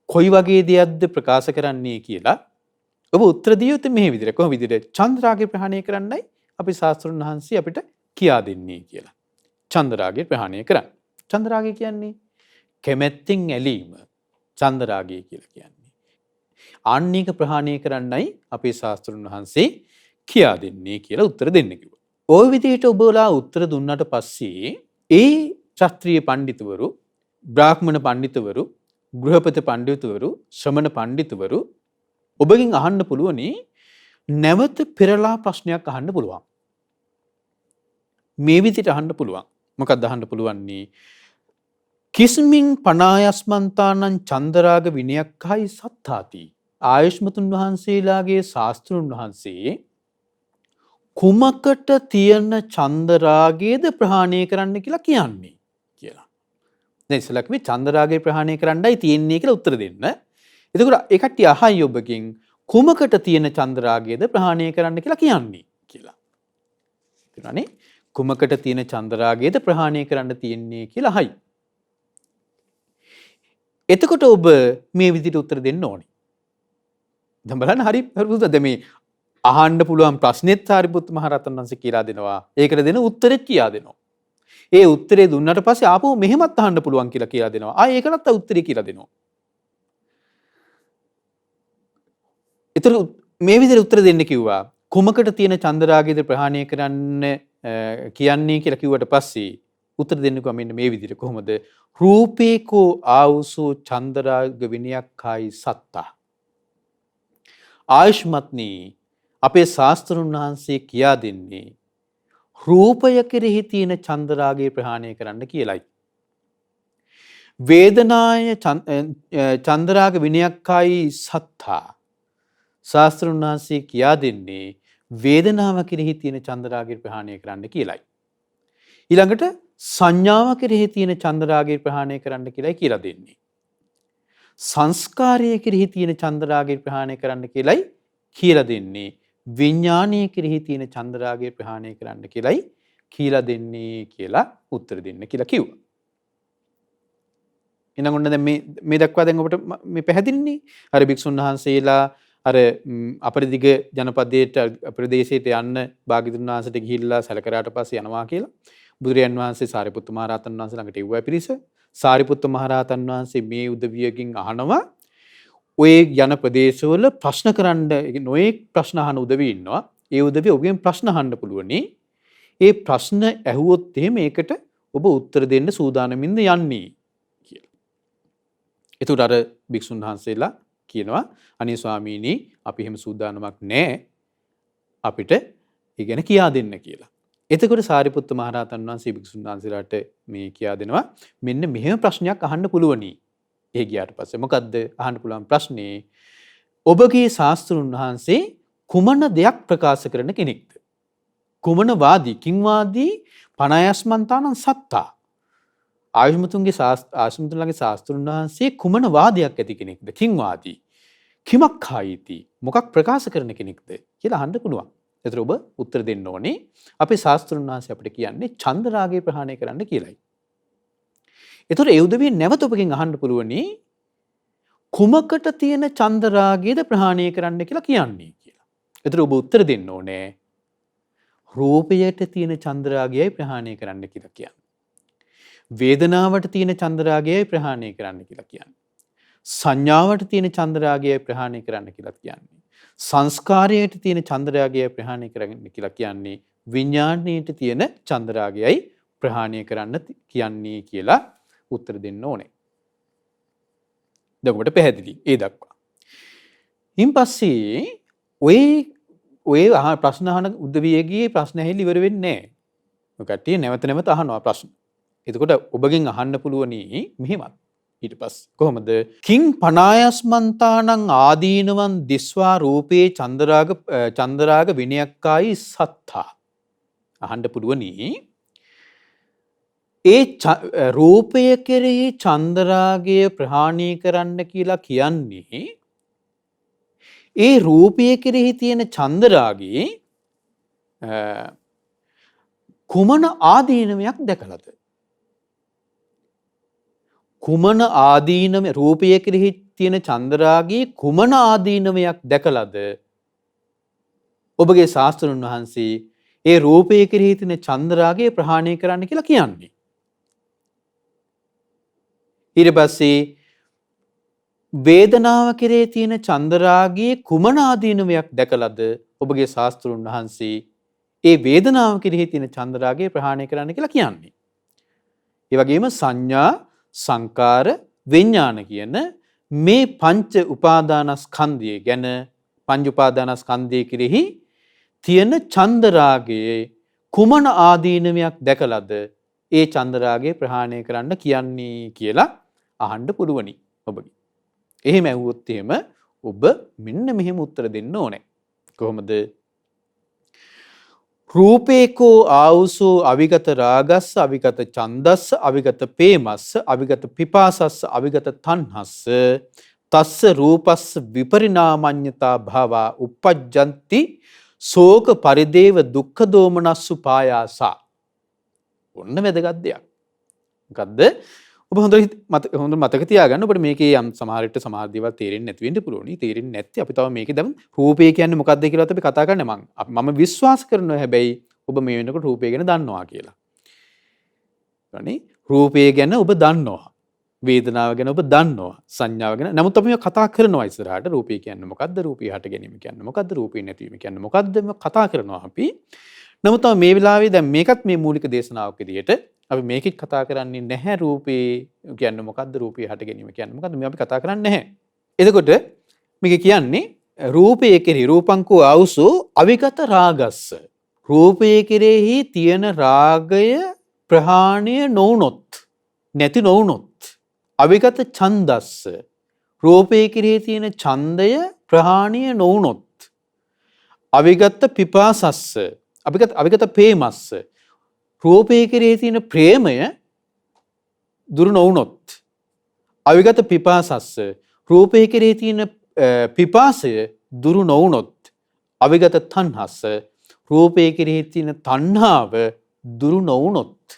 කොයි වගේ දෙයක්ද ප්‍රකාශ කරන්නේ කියලා ඔබ උත්තර දිය යුත්තේ මේ විදිහට. කොහොම විදිහට? චන්දරාගය ප්‍රහාණය කරන්නයි අපි ශාස්ත්‍රුන් වහන්සේ අපිට කියා දෙන්නේ කියලා. චන්දරාගය ප්‍රහාණය කරන්න. චන්දරාගය කියන්නේ කැමැත්තෙන් ඇලීම. චන්දරාගය කියලා කියන්නේ. ආන්නීක ප්‍රහාණය කරන්නයි අපේ ශාස්ත්‍රුන් වහන්සේ කියා දෙන්නේ කියලා උත්තර දෙන්න කිව්වා. ওই විදිහට ඔබලා උත්තර දුන්නාට පස්සේ ඒ ශාස්ත්‍රීය පඬිතුවරු, බ්‍රාහ්මණ පඬිතුවරු, ගෘහපති පඬිතුවරු, ශ්‍රමණ පඬිතුවරු ඔබගෙන් අහන්න පුළුවනි නැවත පෙරලා ප්‍රශ්නයක් අහන්න පුළුවන්. මේ විදිහට අහන්න පුළුවන්. මොකක්ද අහන්න පුළුවන්නේ? කිස්මින් පනායස්මන්තානං චන්දරාග විනයක්ඛයි සත්තාති. ආයුෂ්මතුන් වහන්සේලාගේ ශාස්ත්‍රුන් වහන්සේ කුමකට තියෙන චන්දරාගයේද ප්‍රහාණය කරන්න කියලා කියන්නේ කියලා. දැන් ඉස්සෙල්ලා කිව්වේ චන්දරාගය ප්‍රහාණය කරන්නයි තියෙන්නේ කියලා උත්තර දෙන්න. එතකොට ඒ කට්ටිය අහයි ඔබගෙන් කුමකට තියෙන චන්දරාගයේද ප්‍රහාණය කරන්න කියලා කියන්නේ කියලා. තේරුණානේ? කුමකට තියෙන චන්දරාගයේද ප්‍රහාණය කරන්න තියෙන්නේ කියලා අහයි. එතකොට ඔබ මේ විදිහට උත්තර දෙන්න ඕනේ. දැන් බලන්න හරි හරිද මේ අහන්න පුළුවන් ප්‍රශ්නෙත් සාරිපුත්ත මහ රහතන් වහන්සේ කියලා දෙනවා. ඒකට දෙන උත්තරෙත් කියා දෙනවා. ඒ උත්තරේ දුන්නාට පස්සේ ආපහු මෙහෙමත් අහන්න පුළුවන් කියලා දෙනවා. ආයෙ ඒකටත් උත්තරේ කියලා දෙනවා. ඒතර මේ විදිහට උත්තර දෙන්න කිව්වා. කුමකට තියෙන චන්දරාගයද ප්‍රහාණය කරන්න කියන්නේ කියලා කිව්වට පස්සේ උත්තර දෙන්නකෝ මෙන්න මේ විදිහට කොහොමද? රූපේකෝ ආවුසෝ චන්දරාග විනයක්ඛායි සත්තා. ආයුෂ්මත්නි අපේ ශාස්ත්‍රඥ වහන්සේ කියා දෙන්නේ රූපය කෙරෙහි තියෙන චන්දරාගය ප්‍රහාණය කරන්න කියලයි. වේදනාය චන්දරාග විනයක්ඛායි සත්තා. ශාස්ත්‍රඥ වහන්සේ කියා දෙන්නේ වේදනාව කෙරෙහි තියෙන චන්දරාගය ප්‍රහාණය කරන්න කියලයි. ඊළඟට සංඥාව කෙරෙහි තියෙන චන්දරාගය ප්‍රහාණය කරන්න කියලයි කියලා දෙන්නේ. සංස්කාරය කෙරෙහි තියෙන චන්දරාගය ප්‍රහාණය කරන්න කියලයි කියලා දෙන්නේ. විඥානය කෙරෙහි තියෙන චන්දරාගය ප්‍රහාණය කරන්න කියලයි කියලා දෙන්නේ කියලා උත්තර දෙන්න කියලා කිව්වා. එහෙනම් ඔන්න දැන් මේ දක්වා දැන් ඔබට මේ පැහැදිලිනේ. අර භික්ෂුන් වහන්සේලා අර අපරිදිග ජනපදයට ප්‍රදේශයට යන්න භාග්‍යවතුන් වහන්සේට ගිහිල්ලා සැලකරාට පස්සේ යනවා කියලා බුදුරයන් වහන්සේ සාරිපුත්ත මහ රහතන් වහන්සේ ළඟට එව්වා පිරිස. සාරිපුත්ත මහ රහතන් වහන්සේ මේ උදවියකින් අහනවා ඔය යන ප්‍රදේශවල ප්‍රශ්න කරන්න නොයෙක් ප්‍රශ්න අහන උදවිය ඉන්නවා. ඒ උදවිය ඔබගෙන් ප්‍රශ්න අහන්න පුළුවනි. ඒ ප්‍රශ්න ඇහුවොත් එහෙම ඒකට ඔබ උත්තර දෙන්න සූදානමින්ද යන්නේ කියලා. ඒතකොට අර භික්ෂුන් වහන්සේලා කියනවා අනේ ස්වාමීනි අපි එහෙම සූදානමක් නැහැ අපිට ඒ ගැන කියා දෙන්න කියලා. එතකොට සාරිපුත්ත මහ රහතන් වහන්සේ භික්ෂුන් වහන්සේලාට මේ කියා දෙනවා මෙන්න මෙහෙම ප්‍රශ්නයක් අහන්න පුළුවනි. ඒ ගියාට පස්සේ මොකද්ද අහන්න පුළුවන් ප්‍රශ්නේ? ඔබගේ ශාස්ත්‍රඥ වහන්සේ කුමන දෙයක් ප්‍රකාශ කරන කෙනෙක්ද? කුමන වාදී කිංවාදී පණයස්මන්තානං සත්තා. ආයුෂ්මතුන්ගේ ආයුෂ්මතුන්ලගේ ශාස්ත්‍රඥ වහන්සේ කුමන වාදයක් ඇති කෙනෙක්ද? කිංවාදී කිමක්ඛායිති මොකක් ප්‍රකාශ කරන කෙනෙක්ද කියලා අහන්න පුළුවන්. ඒතර ඔබ උත්තර දෙන්න ඕනේ අපේ ශාස්ත්‍රඥ වහන්සේ අපිට කියන්නේ චන්දරාගය ප්‍රහාණය කරන්න කියලායි. ඒතර ඒ උදවිය නැවත ඔබගෙන් අහන්න පුළුවනි කුමකට තියෙන චන්දරාගයද ප්‍රහාණය කරන්න කියලා කියන්නේ කියලා. ඒතර ඔබ උත්තර දෙන්න ඕනේ රූපයට තියෙන චන්දරාගයයි ප්‍රහාණය කරන්න කියලා කියන්නේ. වේදනාවට තියෙන චන්දරාගයයි ප්‍රහාණය කරන්න කියලා කියන්නේ. සංඥාවට තියෙන චන්දරාගයයි ප්‍රහාණය කරන්න කියලා කියන්නේ. සංස්කාරයට තියෙන චන්දරාගයයි ප්‍රහාණය කරන්න කියලා කියන්නේ. විඥාණයට තියෙන චන්දරාගයයි ප්‍රහාණය කරන්න කියන්නේ කියලා උත්තර දෙන්න ඕනේ. දැන් ඔබට පැහැදිලි ඒ දක්වා. ඊන් පස්සේ ඔය ප්‍රශ්න අහන උදවියගේ ප්‍රශ්න ඇහිලි ඉවර වෙන්නේ නැහැ. ඔය කට්ටිය නැවත නැවත අහනවා ප්‍රශ්න. එතකොට ඔබගෙන් අහන්න පුළුවනි මෙහෙමත්. ඊට පස්සේ කොහොමද? කිං පනායස්මන්තානං ආදීනවන් දිස්වා රූපේ චන්දරාග විනයක්ඛායි සත්තා. අහන්න පුළුවනි ඒ රූපය කෙරෙහි චන්දරාගය ප්‍රහාණය කරන්න කියලා කියන්නේ ඒ රූපය කෙරෙහි තියෙන චන්දරාගයේ කුමන ආදීනමයක් දැකලාද? කුමන ආදීනම රූපය කෙරෙහි තියෙන චන්දරාගයේ කුමන ආදීනමයක් දැකලාද ඔබගේ ශාස්ත්‍රඥ වහන්සේ ඒ රූපය කෙරෙහි තියෙන චන්දරාගය ප්‍රහාණය කරන්න කියලා කියන්නේ? ඊට පස්සේ වේදනාව කෙරේ තියෙන චන්දරාගයේ කුමන ආදීනමයක් දැකලාද ඔබගේ ශාස්ත්‍රඥ වහන්සේ ඒ වේදනාව කෙරෙහි තියෙන චන්දරාගය ප්‍රහාණය කරන්න කියලා කියන්නේ? ඒ වගේම සංඥා සංකාර විඥාන කියන මේ පංච උපාදානස්කන්ධය ගැන පංච උපාදානස්කන්ධය කෙරෙහි තියෙන චන්දරාගයේ කුමන ආදීනමයක් දැකලාද ඒ චන්දරාගය ප්‍රහාණය කරන්න කියන්නේ කියලා අහන්න පුළුවනි ඔබගේ. එහෙම ඇහුවොත් එහෙම ඔබ මෙන්න මෙහෙම උත්තර දෙන්න ඕනේ. කොහොමද? රූපේකෝ ආවුසෝ අවිගත රාගස්ස අවිගත ඡන්දස්ස අවිගත පේමස්ස අවිගත පිපාසස්ස අවිගත තණ්හස්ස තස්ස රූපස්ස විපරිණාමඤ්ඤතා භාවා uppajjanti ශෝක පරිදේව දුක්ඛ දෝමනස්සු පායාසා. ඔන්න වැදගත් දෙයක්. මොකද්ද? ඔබ හොඳට මතක තියාගන්න. ඔබට මේකේ යම් සමහර විට සමහර දේවල් තේරෙන්නේ නැති වෙන්න පුළුවනි. තේරෙන්නේ නැත්නම් අපි තව මේකේ දැන් රූපය කියන්නේ මොකක්ද කියලාත් අපි කතා කරන්නේ මම විශ්වාස කරනවා. හැබැයි ඔබ මේ වෙනකොට රූපය ගැන දන්නවා කියලා. අනේ රූපය ගැන ඔබ දන්නවා. වේදනාව ගැන ඔබ දන්නවා. සංඥාව ගැන. නමුත් අපි කතා කරනවා ඉස්සරහට රූපය කියන්නේ මොකද්ද? රූපය හට ගැනීම කියන්නේ මොකද්ද? රූපය නැතිවීම කියන්නේ මොකද්ද? මේ කතා කරනවා අපි. නමුත් මේ වෙලාවේ දැන් මේකත් මේ මූලික දේශනාවක් විදියට අපි මේකෙත් කතා කරන්නේ නැහැ රූපේ කියන්නේ මොකද්ද? රූපය හට ගැනීම කියන්නේ මොකද්ද? මේ අපි කතා කරන්නේ නැහැ. එතකොට මේක කියන්නේ රූපයේ කෙරෙහි රූපංකෝ ආවුසෝ අවිගත රාගස්ස. රූපයේ කෙරෙහි තියෙන රාගය ප්‍රහාණය නොවුනොත් නැති නොවුනොත් අවිගත ඡන්දස්ස. රූපයේ කෙරෙහි තියෙන ඡන්දය ප්‍රහාණය නොවුනොත් අවිගත පිපාසස්ස. අවිගත ප්‍රේමස්ස. රූපයේ කෙරෙහි තියෙන ප්‍රේමය දුරු නොවුනොත් අවිගත පිපාසස්ස. රූපයේ කෙරෙහි තියෙන පිපාසය දුරු නොවුනොත් අවිගත තණ්හස්ස. රූපයේ කෙරෙහි තියෙන තණ්හාව දුරු නොවුනොත්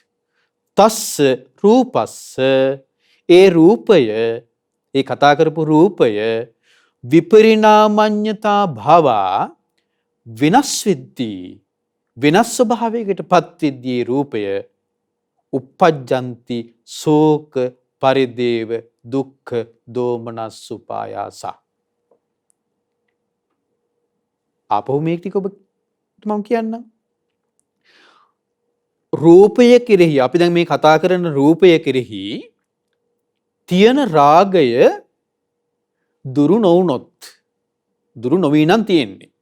තස්ස රූපස්ස. ඒ රූපය ඒ කතා කරපු රූපය විපරිණාමඤ්ඤතා භවා විනස් වෙද්දී වෙනස් ස්වභාවයකට පත් වෙද්දී රූපය uppajjanti ශෝක පරිදේව දුක්ඛ දෝමනස් උපායාස. ආපහු මේක ටික ඔබ මම කියන්නම්. රූපය කෙරෙහි අපි දැන් මේ කතා කරන රූපය කෙරෙහි තියෙන රාගය දුරු නොවුනොත් දුරු නොවී නම් තියෙන්නේ.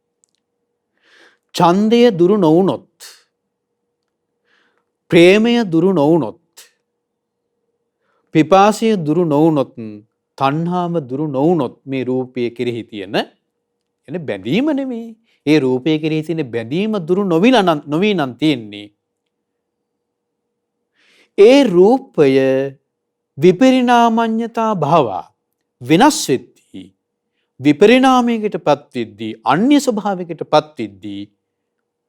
ඡන්දය දුරු නොවුනොත් ප්‍රේමය දුරු නොවුනොත් පිපාසය දුරු නොවුනොත් තණ්හාව දුරු නොවුනොත් මේ රූපය කෙරෙහි තියෙන එන බැඳීම නෙමෙයි. ඒ රූපය කෙරෙහි තියෙන බැඳීම දුරු නොවී නම් තියෙන්නේ. ඒ රූපය විපරිණාමඤ්ඤතා භාවා විනස් වෙද්දී විපරිණාමයකට පත් වෙද්දී අන්‍ය ස්වභාවයකට පත් වෙද්දී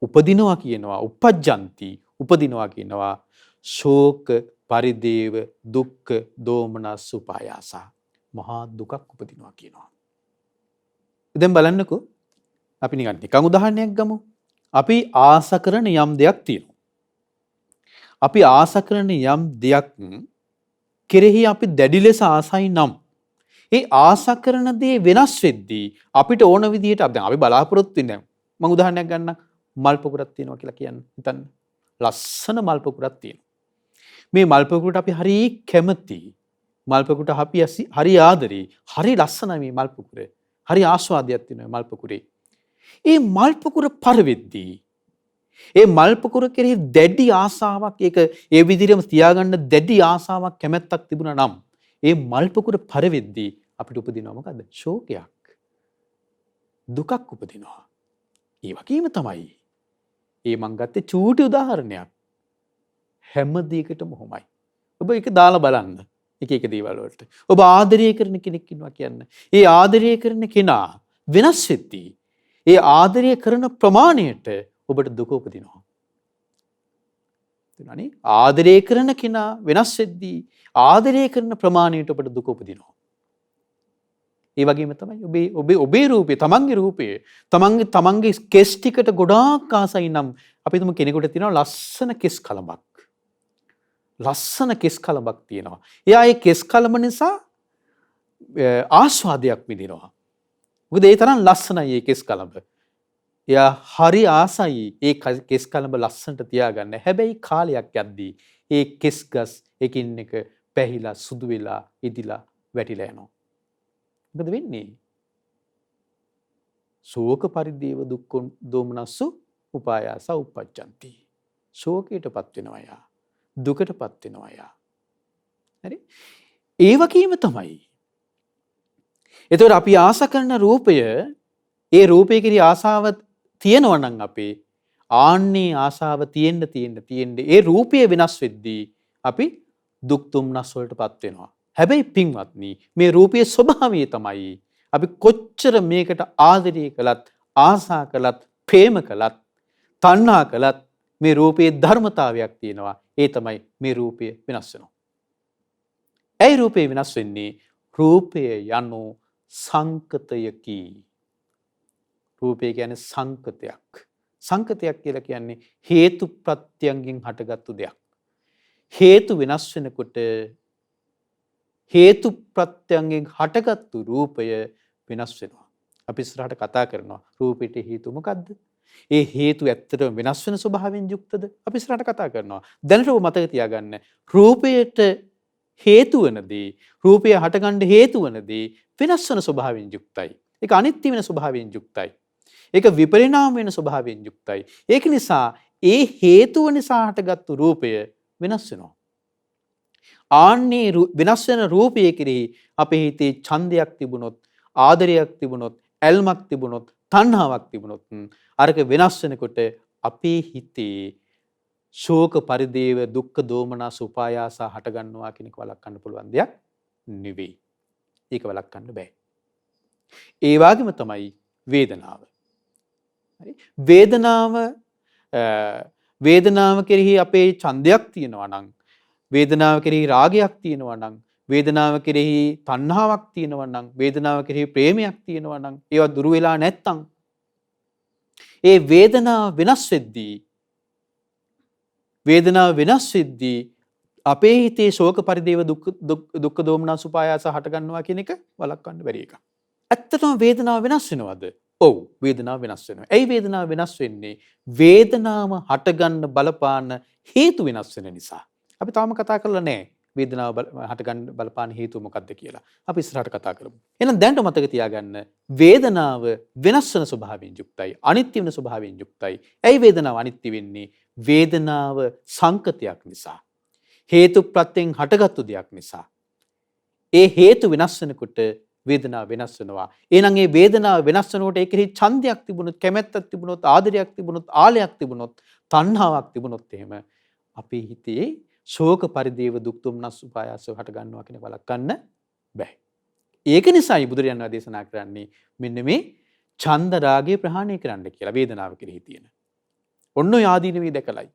උපදිනවා කියනවා. uppajjanti උපදිනවා කියනවා. ශෝක පරිදේව දුක්ඛ දෝමනස් උපායාස. මහා දුකක් උපදිනවා කියනවා. දැන් බලන්නකෝ අපි නිකන් උදාහරණයක් ගමු. අපි ආස කරන යම් දෙයක් තියෙනවා. අපි ආස කරන යම් දෙයක් කෙරෙහි අපි දැඩි ලෙස ආසයි නම් ඒ ආස කරන දේ වෙනස් වෙද්දී අපිට ඕන විදිහට අපි බලාපොරොත්තු වෙන්නේ. මම උදාහරණයක් ගන්නම්. මල් පොකුරක් තියෙනවා කියලා කියන්න. හිතන්න. ලස්සන මල් පොකුරක් තියෙනවා. මේ මල් පොකුරට අපි හරි කැමතියි. මල් පොකුරට අපි හරි ආදරේ. හරි ලස්සනයි මේ මල් පොකුර. හරි ආස්වාදයක් තියෙනවා මල් පොකුරේ. ඒ මල් පොකුර පරවෙද්දී ඒ මල් පොකුර කෙරෙහි දැඩි ආසාවක් ඒක ඒ විදිහටම තියාගන්න දැඩි ආසාවක් කැමැත්තක් තිබුණා නම් ඒ මල් පොකුර පරවෙද්දී අපිට උපදිනවා මොකද්ද? ශෝකයක්. දුකක් උපදිනවා. ඒ වගේම තමයි. ඒ මං ගත්තේ චූටි උදාහරණයක්. හැම දෙයකටම කොහොමයි. ඔබ ඒක දාලා බලන්න. එක එක දේවල් වලට. ඔබ ආදරය කරන කෙනෙක් ඉන්නවා කියන්න. ඒ ආදරය කරන කෙනා වෙනස් වෙද්දී ඒ ආදරය කරන ප්‍රමාණයට ඔබට දුක උපදිනවා. තේරුණානේ? ආදරය කරන කෙනා වෙනස් වෙද්දී ආදරය කරන ප්‍රමාණයට ඔබට දුක උපදිනවා. ඒ වගේම තමයි ඔබේ රූපේ තමන්ගේ රූපේ තමන්ගේ කෙස් ටිකට ගොඩාක් ආසයි නම් අපි තුමු කෙනෙකුට තියෙනවා ලස්සන කෙස් කලබක්. ලස්සන කෙස් කලබක් තියෙනවා. එයා ඒ කෙස් කලබ නිසා ආස්වාදයක් විඳිනවා. මොකද ඒ තරම් ලස්සනයි ඒ කෙස් කලබ. එයා හරි ආසයි ඒ කෙස් කලබ ලස්සනට තියාගන්න. හැබැයි කාලයක් යද්දී ඒ කෙස් ගස් එකින් එක පැහිලා සුදු වෙලා ඉදිලා වැටිලා යනවා. මොකද වෙන්නේ? ශෝක පරිදේව දුක්ඛ දෝමනස්සු උපායාස uppajjanti. ශෝකයටපත් වෙනවා යා. දුකටපත් වෙනවා යා. හරි? ඒ වගේම තමයි. එතකොට අපි ආස කරන රූපය ඒ රූපේ කෙරෙහි ආසාව තියෙනවා නම් අපේ ආන්නේ ආසාව තියෙන්න ඒ රූපය වෙනස් වෙද්දී අපි දුක් දුම්නස් වලටපත් වෙනවා. හැබැයි පින්වත්නි මේ රූපයේ ස්වභාවය තමයි අපි කොච්චර මේකට ආදරය කළත් ආසා කළත් ප්‍රේම කළත් තණ්හා කළත් මේ රූපයේ ධර්මතාවයක් තියෙනවා. ඒ තමයි මේ රූපය වෙනස් වෙනවා. ඒ රූපය වෙනස් වෙන්නේ රූපය යනු සංකතයකි. රූපය කියන්නේ සංකතයක්. සංකතයක් කියලා කියන්නේ හේතු ප්‍රත්‍යයෙන් හටගත්තු දෙයක්. හේතු වෙනස් වෙනකොට හේතු ප්‍රත්‍යයෙන් හටගත්තු රූපය වෙනස් වෙනවා. අපි ඉස්සරහට කතා කරනවා රූපෙට හේතු මොකද්ද? ඒ හේතු ඇත්තටම වෙනස් වෙන ස්වභාවයෙන් යුක්තද? අපි ඉස්සරහට කතා කරනවා. දැනට ඔබ මතක තියාගන්න රූපයට හේතු වෙනදී රූපය හටගන්න හේතු වෙනදී වෙනස් වෙන ස්වභාවයෙන් යුක්තයි. ඒක අනිත්‍ය වෙන ස්වභාවයෙන් යුක්තයි. ඒක විපරිණාම වෙන ස්වභාවයෙන් යුක්තයි. ඒක නිසා ඒ හේතුව නිසා හටගත්තු රූපය වෙනස් වෙනවා. ආන්නේ වෙනස් වෙන රූපය කෙරෙහි අපේ හිතේ ඡන්දයක් තිබුණොත්, ආදරයක් තිබුණොත්, ඇල්මක් තිබුණොත්, තණ්හාවක් තිබුණොත් අරක වෙනස් වෙනකොට අපේ හිතේ ශෝක පරිදේව දුක්ඛ දෝමනස් උපායාස හට ගන්නවා කියන එක වළක්වන්න පුළුවන් දෙයක් නෙවෙයි. ඒක වළක්වන්න බෑ. ඒ වගේම තමයි වේදනාව. හරි? වේදනාව කෙරෙහි අපේ ඡන්දයක් තියෙනවා නම්, වේදනාව කෙරෙහි රාගයක් තියෙනවා නම්, වේදනාව කෙරෙහි තණ්හාවක් තියෙනවා නම්, වේදනාව කෙරෙහි ප්‍රේමයක් තියෙනවා නම්, ඒවා දුරු වෙලා නැත්තම් ඒ වේදනාව වෙනස් වෙද්දී අපේ හිතේ ශෝක පරිදේව දුක්ඛ දෝමනස් උපායාස හට ගන්නවා කියන එක වළක්වන්න බැරි එකක්. ඇත්තටම වේදනාව වෙනස් වෙනවද? ඔව් වේදනාව වෙනස් වෙනවා. ඇයි වේදනාව වෙනස් වෙන්නේ? වේදනාව හටගන්න බලපාන හේතු වෙනස් වෙන නිසා. අපි තාම කතා කරලා නැහැ වේදනාව හටගන්න බලපාන හේතුව මොකක්ද කියලා. අපි ඉස්සරහට කතා කරමු. එහෙනම් දැනට මතක තියාගන්න වේදනාව වෙනස් වෙන ස්වභාවයෙන් යුක්තයි. අනිත්‍ය වෙන ස්වභාවයෙන් යුක්තයි. ඇයි වේදනාව අනිත්‍ය වෙන්නේ? වේදනාව සංකතයක් නිසා. හේතු ප්‍රත්‍යයෙන් හටගත්තු දෙයක් නිසා. ඒ හේතු වෙනස් වෙනකොට වේදනාව වෙනස් වෙනවා. එහෙනම් ඒ වේදනාව වෙනස් වෙනකොට ඒකෙහි ඡන්දයක් තිබුණොත්, කැමැත්තක් තිබුණොත්, ආදරයක් තිබුණොත්, ආලයක් තිබුණොත්, තණ්හාවක් තිබුණොත් එහෙම අපේ හිතේ ශෝක පරිදේව දුක් දුම්නස් උපායාස හට ගන්නවා කියන වළක්වන්න බෑ. ඒක නිසායි බුදුරජාණන් වහන්සේ දේශනා කරන්නේ මෙන්න මේ ඡන්ද රාගය ප්‍රහාණය කරන්න කියලා වේදනාව කෙරෙහි තියෙන. ඔන්න ඔය ආදීනවේ දැකලයි.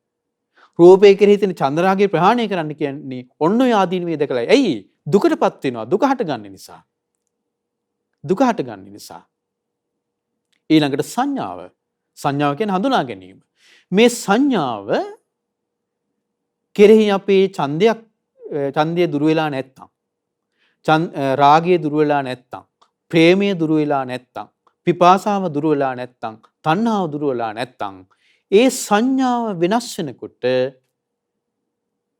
රූපේ කෙරෙහි තියෙන ඡන්ද රාගය ප්‍රහාණය කරන්න කියන්නේ ඔන්න ඔය ආදීනවේ දැකලයි. ඇයි? දුකටපත් වෙනවා. දුක හටගන්න නිසා. දුක හටගන්න නිසා. ඊළඟට සංඥාව. සංඥාව කියන්නේ හඳුනා ගැනීම. මේ සංඥාව කෙරෙහි අපේ ඡන්දය දුර වෙලා නැත්තම්, රාගය දුර වෙලා නැත්තම්, ප්‍රේමය දුර වෙලා නැත්තම්, පිපාසාව දුර වෙලා නැත්තම්, තණ්හාව දුර වෙලා නැත්තම්, ඒ සංඥාව වෙනස් වෙනකොට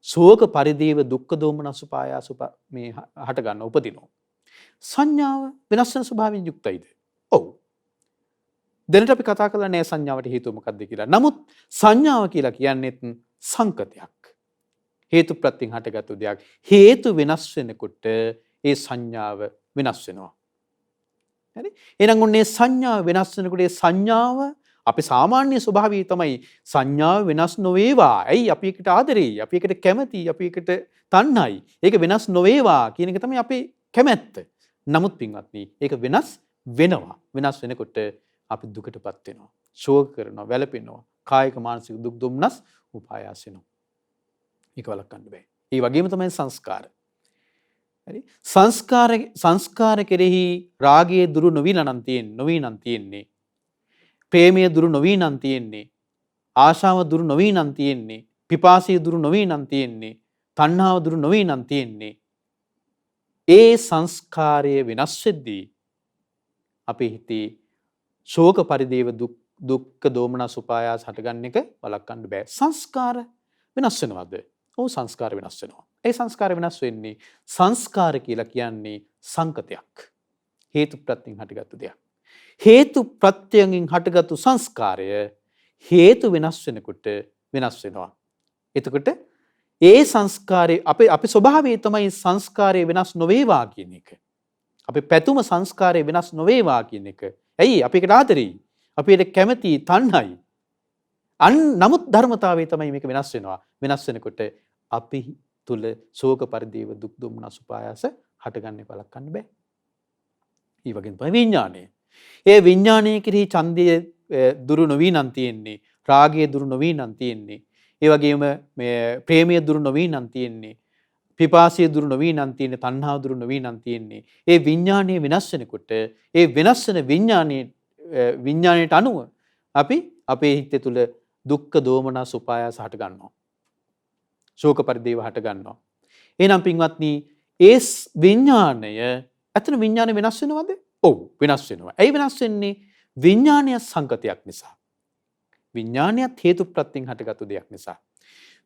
ශෝක පරිදේව දුක්ඛ දෝමනස් උපායාස මේ හට ගන්න උපදිනවා. සංඥාව වෙනස් වෙන ස්වභාවයෙන් යුක්තයිද? ඔව්. දැනට අපි කතා කරලා නැහැ සංඥාවට හේතුව මොකක්ද කියලා. නමුත් සංඥාව කියලා කියන්නේත් සංකතයක්. හේතු ප්‍රත්‍යයෙන් හටගත්තු දෙයක්. හේතු වෙනස් වෙනකොට ඒ සංඥාව වෙනස් වෙනවා. හරි? එහෙනම් ඔන්නේ සංඥාව වෙනස් වෙනකොට ඒ සංඥාව අපි සාමාන්‍ය ස්වභාවය තමයි සංඥාව වෙනස් නොවේවා. ඇයි? අපි එකට ආදරෙයි, අපි එකට කැමතියි, අපි එකට තණ්හයි. ඒක වෙනස් නොවේවා කියන එක තමයි අපේ කැමැත්ත. නමුත් පින්වත්නි, ඒක වෙනස් වෙනවා. වෙනස් වෙනකොට අපි දුකටපත් වෙනවා. ශෝක කරනවා, වැළපෙනවා. කායික මානසික දුක් දුම්නස් උපායාස වෙනවා. ඒක වළක්වන්න බෑ. ඒ වගේම තමයි සංස්කාර. හරි? සංස්කාර කෙරෙහි රාගයේ දුරු නොවි නම් තියෙන්නේ. ප්‍රේමයේ දුරු නොවි නම් තියෙන්නේ. ආශාව දුරු නොවි නම් තියෙන්නේ. පිපාසය දුරු නොවි නම් තියෙන්නේ. තණ්හාව දුරු නොවි නම් තියෙන්නේ. ඒ සංස්කාරය වෙනස් වෙද්දී අපේ හිතේ ශෝක පරිදේව දුක්ඛ දෝමනස් උපායාස හටගන්න එක වළක්වන්න බෑ. සංස්කාර වෙනස් වෙනවද? ඔව් සංස්කාර වෙනස් වෙනවා. ඒ සංස්කාර වෙනස් වෙන්නේ සංස්කාර කියලා කියන්නේ සංකතයක්. හේතු ප්‍රත්‍යයෙන් හටගත්තු දෙයක්. හේතු ප්‍රත්‍යයෙන් හටගත්තු සංස්කාරය හේතු වෙනස් වෙනකොට වෙනස් වෙනවා. එතකොට ඒ සංස්කාරයේ අපේ ස්වභාවය තමයි සංස්කාරය වෙනස් නොවේවා කියන එක. අපේ පැතුම සංස්කාරය වෙනස් නොවේවා කියන එක. ඇයි? අපි ඒකට ආදරෙයි. අපි ඒකට කැමති, තණ්හයි. නමුත් ධර්මතාවය තමයි මේක වෙනස් වෙනවා. වෙනස් වෙනකොට අපි තුල ශෝක පරිදේව දුක් දුම්නස් උපායාස හටගන්නේ වළක්වන්න බෑ. ඊ වගේම තමයි විඥාණය. ඒ විඥාණය කෙරෙහි ඡන්දය දුරු නොවි නම් තියෙන්නේ. රාගය දුරු නොවි නම් තියෙන්නේ. ඒ වගේම මේ ප්‍රේමය දුරු නොවි නම් තියෙන්නේ. පිපාසය දුරු නොවි නම් තියෙන්නේ. තණ්හාව දුරු නොවි නම් තියෙන්නේ. ඒ විඥාණය වෙනස් වෙනකොට ඒ වෙනස් වෙන විඥාණයට අනුව අපි අපේ හිත තුළ දුක්ඛ දෝමනස් උපායාස හට ගන්නවා. ශෝක පරිදේව හට ගන්නවා. එහෙනම් පින්වත්නි ඒ විඥාණය අතන විඥාණය වෙනස් වෙනවද? ඔව් වෙනස් වෙනවා. ඇයි වෙනස් වෙන්නේ? විඥානය සංකතයක් නිසා. විඥානයත් හේතු ප්‍රත්‍යයෙන් හටගත්තු දෙයක් නිසා.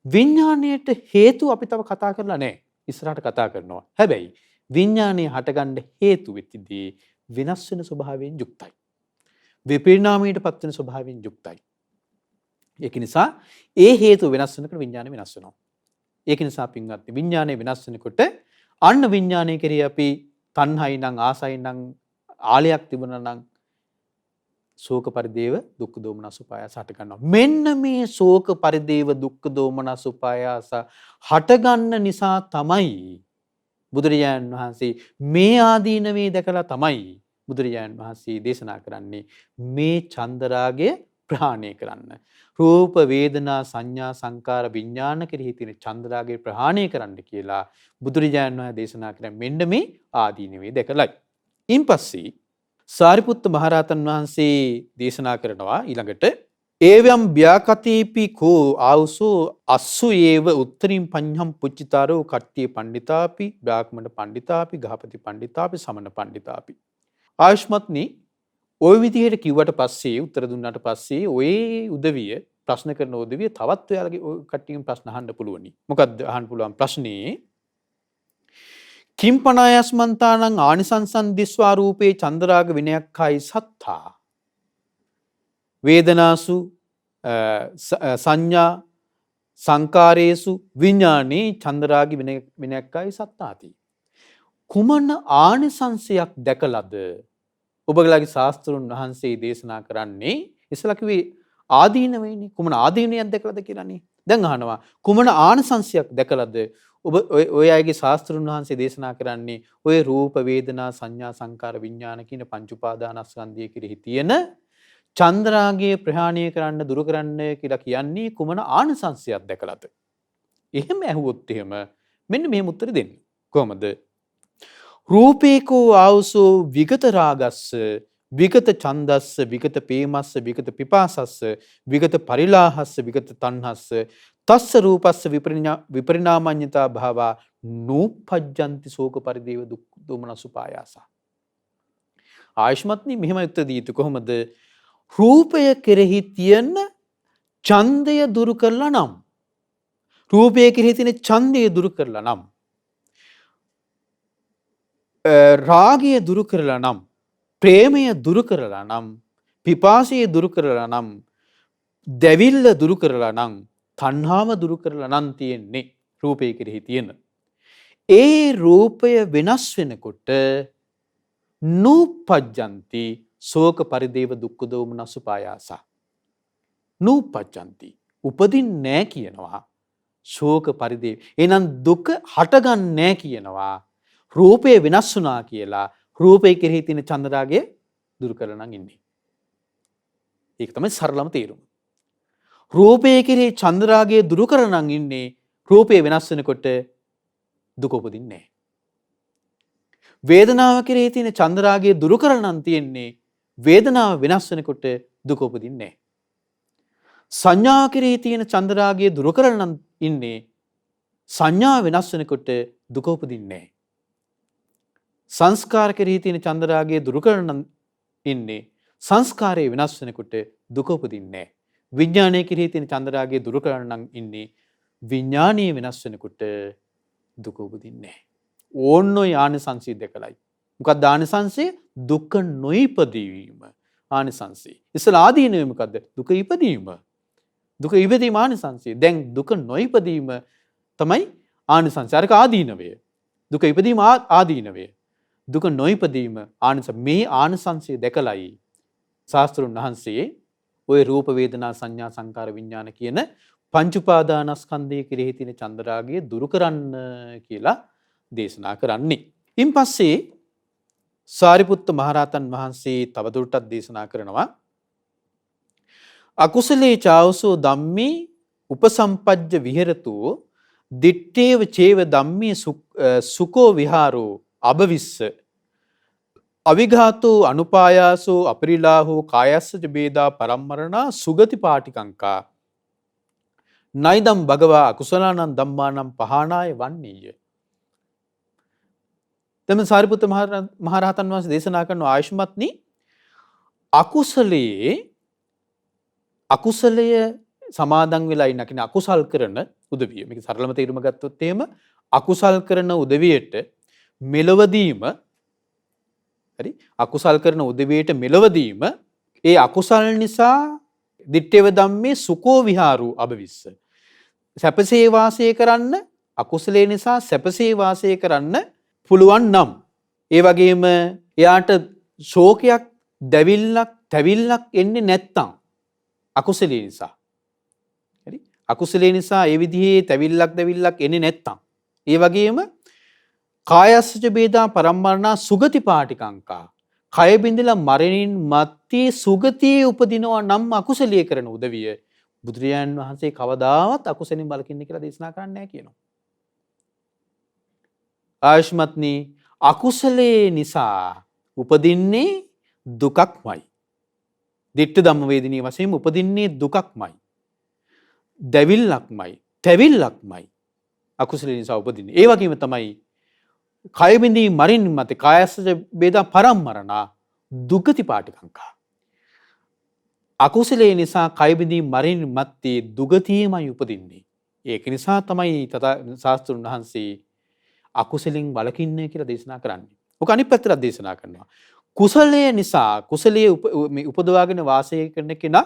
විඥාණයට හේතු අපි තව කතා කරලා නැහැ. ඉස්සරහට කතා කරනවා. හැබැයි විඥානය හටගන්න හේතු වෙතිදී වෙනස් වෙන ස්වභාවයෙන් යුක්තයි. විපරිණාමයට පත් වෙන ස්වභාවයෙන් යුක්තයි. ඒක නිසා ඒ හේතු වෙනස් වෙනකොට විඥානය වෙනස් වෙනවා. ඒක නිසා පින්වත්නි විඥානය වෙනස් වෙනකොට අන්න විඥානය කෙරෙහි අපි තණ්හයි නම් ආසයි නම් ආලයක් තිබුණා නම් ශෝක පරිදේව දුක්ඛ දෝමනස් උපායාස හට ගන්නවා. මෙන්න මේ ශෝක පරිදේව දුක්ඛ දෝමනස් උපායාස හට ගන්න නිසා තමයි බුදුරජාණන් වහන්සේ මේ ආදීනවේ දැකලා තමයි බුදුරජාණන් වහන්සේ දේශනා කරන්නේ මේ චන්දරාගය ප්‍රහාණය කරන්න. රූප වේදනා සංඥා සංකාර විඥාන කෙරෙහි තියෙන චන්දරාගය ප්‍රහාණය කරන්න කියලා බුදුරජාණන් වහන්සේ දේශනා කරන්නේ මෙන්න මේ ආදීනවේ දැකලයි. ඉන්පස්සේ සාරිපුත්ත මහරහතන් වහන්සේ දේශනා කරනවා ඊළඟට ඒවම් ව්‍යාකතේපි කෝ ආවුසෝ අස්සු ඒව උත්තරින් පඤ්ඤම් පුච්චිතාරෝ කට්ටිය පණ්ඩිතාපි බ්‍රාහ්මණ පණ්ඩිතාපි ගහපති පණ්ඩිතාපි සමන පණ්ඩිතාපි ආයුෂ්මත්නි ওই විදිහට කිව්වට පස්සේ උත්තර දුන්නාට පස්සේ ඔය උදවිය ප්‍රශ්න කරන උදවිය තවත් ඔයාලගේ කට්ටියන් ප්‍රශ්න අහන්න පුළුවනි. මොකක්ද අහන්න පුළුවන් ප්‍රශ්නේ? කිම්පනායස්මන්තානං ආනිසංසං දිස්වා රූපේ චන්දරාග විනයක්ඛයි සත්තා වේදනාසු සංඥා සංකාරේසු විඥානේ චන්දරාග විනයක්ඛයි සත්තාති. කුමන ආනිසංසයක් දැකලාද ඔබගලගේ ශාස්ත්‍රුන් වහන්සේ දේශනා කරන්නේ? ඉස්සලා කිව්වේ ආදීනවයිනේ. කුමන ආදීනයක් දැකලාද කියලානේ. දැන් අහනවා කුමන ආනිසංසයක් දැකලාද ඔබ ඔය අයගේ ශාස්ත්‍රුන් වහන්සේ දේශනා කරන්නේ ඔය රූප වේදනා සංඥා සංකාර විඥාන කියන පංච උපාදානස්කන්ධය කෙරෙහි තියෙන චන්දරාගය ප්‍රහාණය කරන්න දුරු කරන්න කියලා කියන්නේ කුමන ආනිසංසයක් දැකලාද? එහෙම ඇහුවොත් එහෙම මෙන්න මෙහෙම උත්තර දෙන්න. කොහමද? රූපේකෝ ආවසෝ විගත රාගස්ස විගත ඡන්දස්ස විගත පේමස්ස විගත පිපාසස්ස විගත පරිලාහස්ස විගත තණ්හස්ස තස්ස රූපස්ස විපරිණාමඤ්ඤතා භාවා නූපජ්ජන්ති ශෝක පරිදේව දුක් දෝමනස් උපායාස. ආයුෂ්මත්නි මෙහෙම උත්තර දී යුතු කොහොමද? රූපය කෙරෙහි තියෙන ඡන්දය දුරු කරලා නම් රූපය කෙරෙහි තියෙන ඡන්දය දුරු කරලා නම් රාගය දුරු කරලා නම් ප්‍රේමය දුරු කරලා නම් පිපාසය දුරු කරලා නම් දැවිල්ල දුරු කරලා නම් තණ්හාව දුරු කරලා නම් තියෙන්නේ රූපය කෙරෙහි තියෙන. ඒ රූපය වෙනස් වෙනකොට නූපජ්ජන්ති ශෝක පරිදේව දුක්ඛ දෝමනස් උපායාස. නූපජ්ජන්ති උපදින්නේ නැහැ කියනවා ශෝක පරිදේව. එහෙනම් දුක හටගන්නේ නැහැ කියනවා. රූපය වෙනස් වුණා කියලා රූපය කෙරෙහි තියෙන චන්දරාගය දුරු කරලා නම් ඉන්නේ. ඒක තමයි සරලම තේරුම. රූපය කෙරෙහි චන්දරාගය දුරු කරලා නම් ඉන්නේ. රූපය වෙනස් වෙනකොට දුක උපදින්නේ නැහැ. වේදනාව කෙරෙහි තියෙන චන්දරාගය දුරු කරලා නම් තියෙන්නේ. වේදනාව වෙනස් වෙනකොට දුක උපදින්නේ නැහැ. සංඥා කෙරෙහි තියෙන චන්දරාගය දුරු කරලා නම් ඉන්නේ. සංඥා වෙනස් වෙනකොට දුක උපදින්නේ නැහැ. සංස්කාර කෙරෙහි තියෙන චන්දරාගය දුරු කරන ඉන්නේ. සංස්කාරය වෙනස් වෙනකොට දුක උපදින්නේ නැහැ. විඥානය කෙරෙහි තියෙන චන්දරාගය දුරු කරන නම් ඉන්නේ. විඥානීය වෙනස් වෙනකොට දුක උපදින්නේ නැහැ. ඕන්නෝ ආනිසංසය දෙකලයි. මොකක්ද ආනිසංසය? දුක නොඉපදීම ආනිසංසය. ඉස්සලා ආදීනව මොකද්ද? දුක ඉපදීම. දුක ඉපදීම ආනිසංසය. දැන් දුක නොඉපදීම තමයි ආනිසංසය. අරක ආදීනවය. දුක ඉපදීම ආදීනවය. දුක නොයිපදීම ආනිසංස. මේ ආනිසංසය දැකලයි ශාස්ත්‍රුන් වහන්සේ ඔය රූප වේදනා සංඥා සංකාර විඥාන කියන පංච උපාදානස්කන්ධය කෙරෙහි තියෙන චන්දරාගය දුරු කරන්න කියලා දේශනා කරන්නේ. ඉන් පස්සේ සාරිපුත්ත මහරහතන් වහන්සේ තවදුරටත් දේශනා කරනවා අකුසලේ චාවසෝ ධම්මේ උපසම්පජ්ජ විහෙරතු දිත්තේව චේව ධම්මේ සුකෝ විහාරෝ අබවිස්ස අවිඝාතෝ අනුපායාසෝ අපරිලාහෝ කායස්සජ බේදා පරම්මරණා සුගති පාටිකංකා නයිදම් භගවා අකුසලානං ධම්මානං පහනාය වන්නේය. දැන් සාරිපුත්ත මහරහතන් වහන්සේ දේශනා කරන ආයුෂ්මත්නි අකුසලය සමාදන් වෙලා ඉන්න කෙනා අකුසල් කරන උදවිය. මේක සරලම තේරුම ගත්තොත් එහෙම අකුසල් කරන උදවියට මෙලවදීම හරි අකුසල් කරන උදවියට මෙලවදීම ඒ අකුසල් නිසා දිත්තේව ධම්මේ සුකෝ විහාරු අබවිස්ස. සැපසේ වාසය කරන්න අකුසලේ නිසා සැපසේ වාසය කරන්න පුළුවන් නම් ඒ වගේම එයාට ශෝකයක් දැවිල්ලක් තැවිල්ලක් එන්නේ නැත්තම් අකුසලේ නිසා හරි අකුසලේ නිසා ඒ විදිහේ තැවිල්ලක් දැවිල්ලක් එන්නේ නැත්තම් ඒ වගේම කායස්සච බේදා පරම්මරණා සුගති පාටිකංකා කය බින්දලා මරණින් මත්තේ සුගතියේ උපදිනවා නම් අකුසලිය කරන උදවිය බුදුරජාණන් වහන්සේ කවදාවත් අකුසලින් බලකින්නේ කියලා දේශනා කරන්නේ නැහැ කියනවා. ආයුෂ්මත්නි අකුසලයේ නිසා උපදින්නේ දුකක්මයි. දිට්ඨ ධම්ම වේදිනී වශයෙන් උපදින්නේ දුකක්මයි. දැවිල්ලක්මයි, තැවිල්ලක්මයි අකුසලයේ නිසා උපදින්නේ. ඒ වගේම තමයි කය බින්දී මරින් මතේ කායස්සජ බේදා පරම්මරණා දුගති පාටිකංකා. අකුසලයේ නිසා කය බින්දී මරින් මත්තේ දුගතියමයි උපදින්නේ. ඒක නිසා තමයි ශාස්ත්‍රුන් වහන්සේ අකුසලෙන් වළකින්නේ කියලා දේශනා කරන්නේ. ඔක අනිත් පැත්තට දේශනා කරනවා. කුසලයේ නිසා කුසලයේ උපදවාගෙන වාසය කරන කෙනා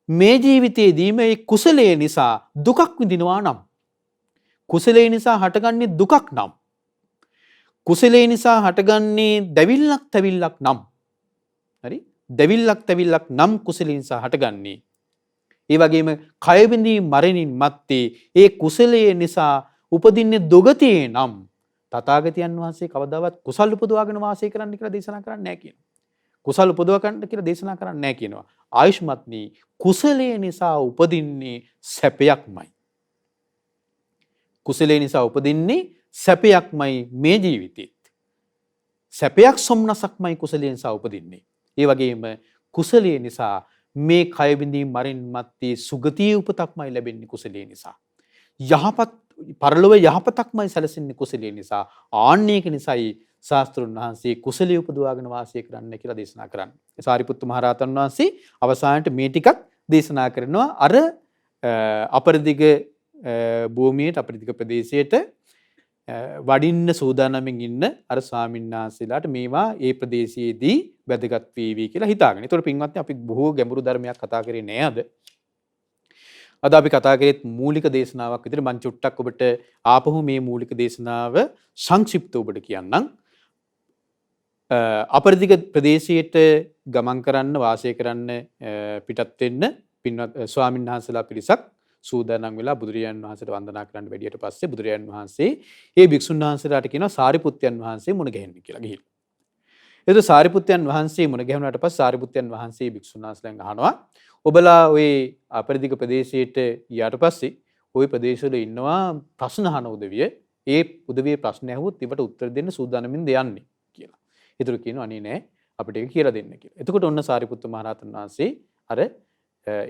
මේ ජීවිතයේදී මේ කුසලයේ නිසා දුකක් විඳිනවා නම් කුසලයේ නිසා හටගන්නේ දුකක් නම් කුසලයේ නිසා හටගන්නේ දැවිල්ලක් තැවිල්ලක් නම් හරි දැවිල්ලක් තැවිල්ලක් නම් කුසලයේ නිසා හටගන්නේ ඒ වගේම කය බිඳී මරණින් මත්තේ ඒ කුසලයේ නිසා උපදින්නේ දුගතියේ නම් තථාගතයන් වහන්සේ කවදාවත් කුසල් උපදවාගෙන වාසය කරන්න කියලා දේශනා කරන්නේ නැහැ කියනවා. කුසල් උපදවා ගන්න කියලා දේශනා කරන්නේ නැහැ කියනවා. ආයුෂ්මත්නි කුසලයේ නිසා උපදින්නේ සැපයක්මයි. කුසලයේ නිසා උපදින්නේ සැපයක්මයි මේ ජීවිතේත්. සැපයක් සොම්නසක්මයි කුසලයේ නිසා උපදින්නේ. ඒ වගේම කුසලයේ නිසා මේ කය බිඳී මරින් මත්තේ සුගතියේ උපතක්මයි ලැබෙන්නේ කුසලයේ නිසා. යහපත් පරලොව යහපතක්මයි සැලසෙන්නේ කුසලයේ නිසා. ආන්නේක නිසායි ශාස්ත්‍රුන් වහන්සේ කුසලිය උපදවාගෙන වාසය කරන්න කියලා දේශනා කරන්නේ. සාරිපුත්ත මහරහතන් වහන්සේ අවසානයේ මේ ටිකක් දේශනා කරනවා අර අපරිදිග භූමියට අපරිදිග ප්‍රදේශයට වඩින්න සූදානම්ෙන් ඉන්න අර ස්වාමීන් වහන්සේලාට මේවා ඒ ප්‍රදේශයේදී වැදගත් වේවි කියලා හිතාගෙන. ඒතකොට පින්වත්නි අපි බොහෝ ගැඹුරු ධර්මයක් කතා කරේ නෑ අද. අද අපි කතා කරේ මූලික දේශනාවක් විදිහට මම චුට්ටක් ඔබට ආපහු මේ මූලික දේශනාව සංක්ෂිප්තව ඔබට කියන්නම්. අපරිදිග ප්‍රදේශයට ගමන් කරන්න වාසය කරන්න පිටත් වෙන්න පින්වත් ස්වාමීන් වහන්සේලා පිරිසක් සූදානම් වෙලා බුදුරජාණන් වහන්සේට වන්දනා කරන්න වැඩියට පස්සේ බුදුරජාණන් වහන්සේ ඒ භික්ෂුන් වහන්සේලාට කියනවා සාරිපුත්යන් වහන්සේ මුණ ගැහෙන්න කියලා ගිහිල්ලා. ඒක සාරිපුත්යන් වහන්සේ මුණ ගැහුණාට පස්සේ සාරිපුත්යන් වහන්සේ භික්ෂුන් වහන්සේලාගෙන් අහනවා ඔබලා ওই අපරිදිග ප්‍රදේශයට ගියාට පස්සේ ওই ප්‍රදේශවල ඉන්නවා ප්‍රශ්න අහන උදවිය. ඒ උදවිය ප්‍රශ්න ඇහුවොත් ඒකට උත්තර දෙන්න සූදානමින් දෙයන්නේ කියලා. ඒතර කියනවා අනේ නෑ අපිට ඒක කියලා දෙන්න කියලා. එතකොට ඔන්න සාරිපුත්ත මහරහතන් වහන්සේ අර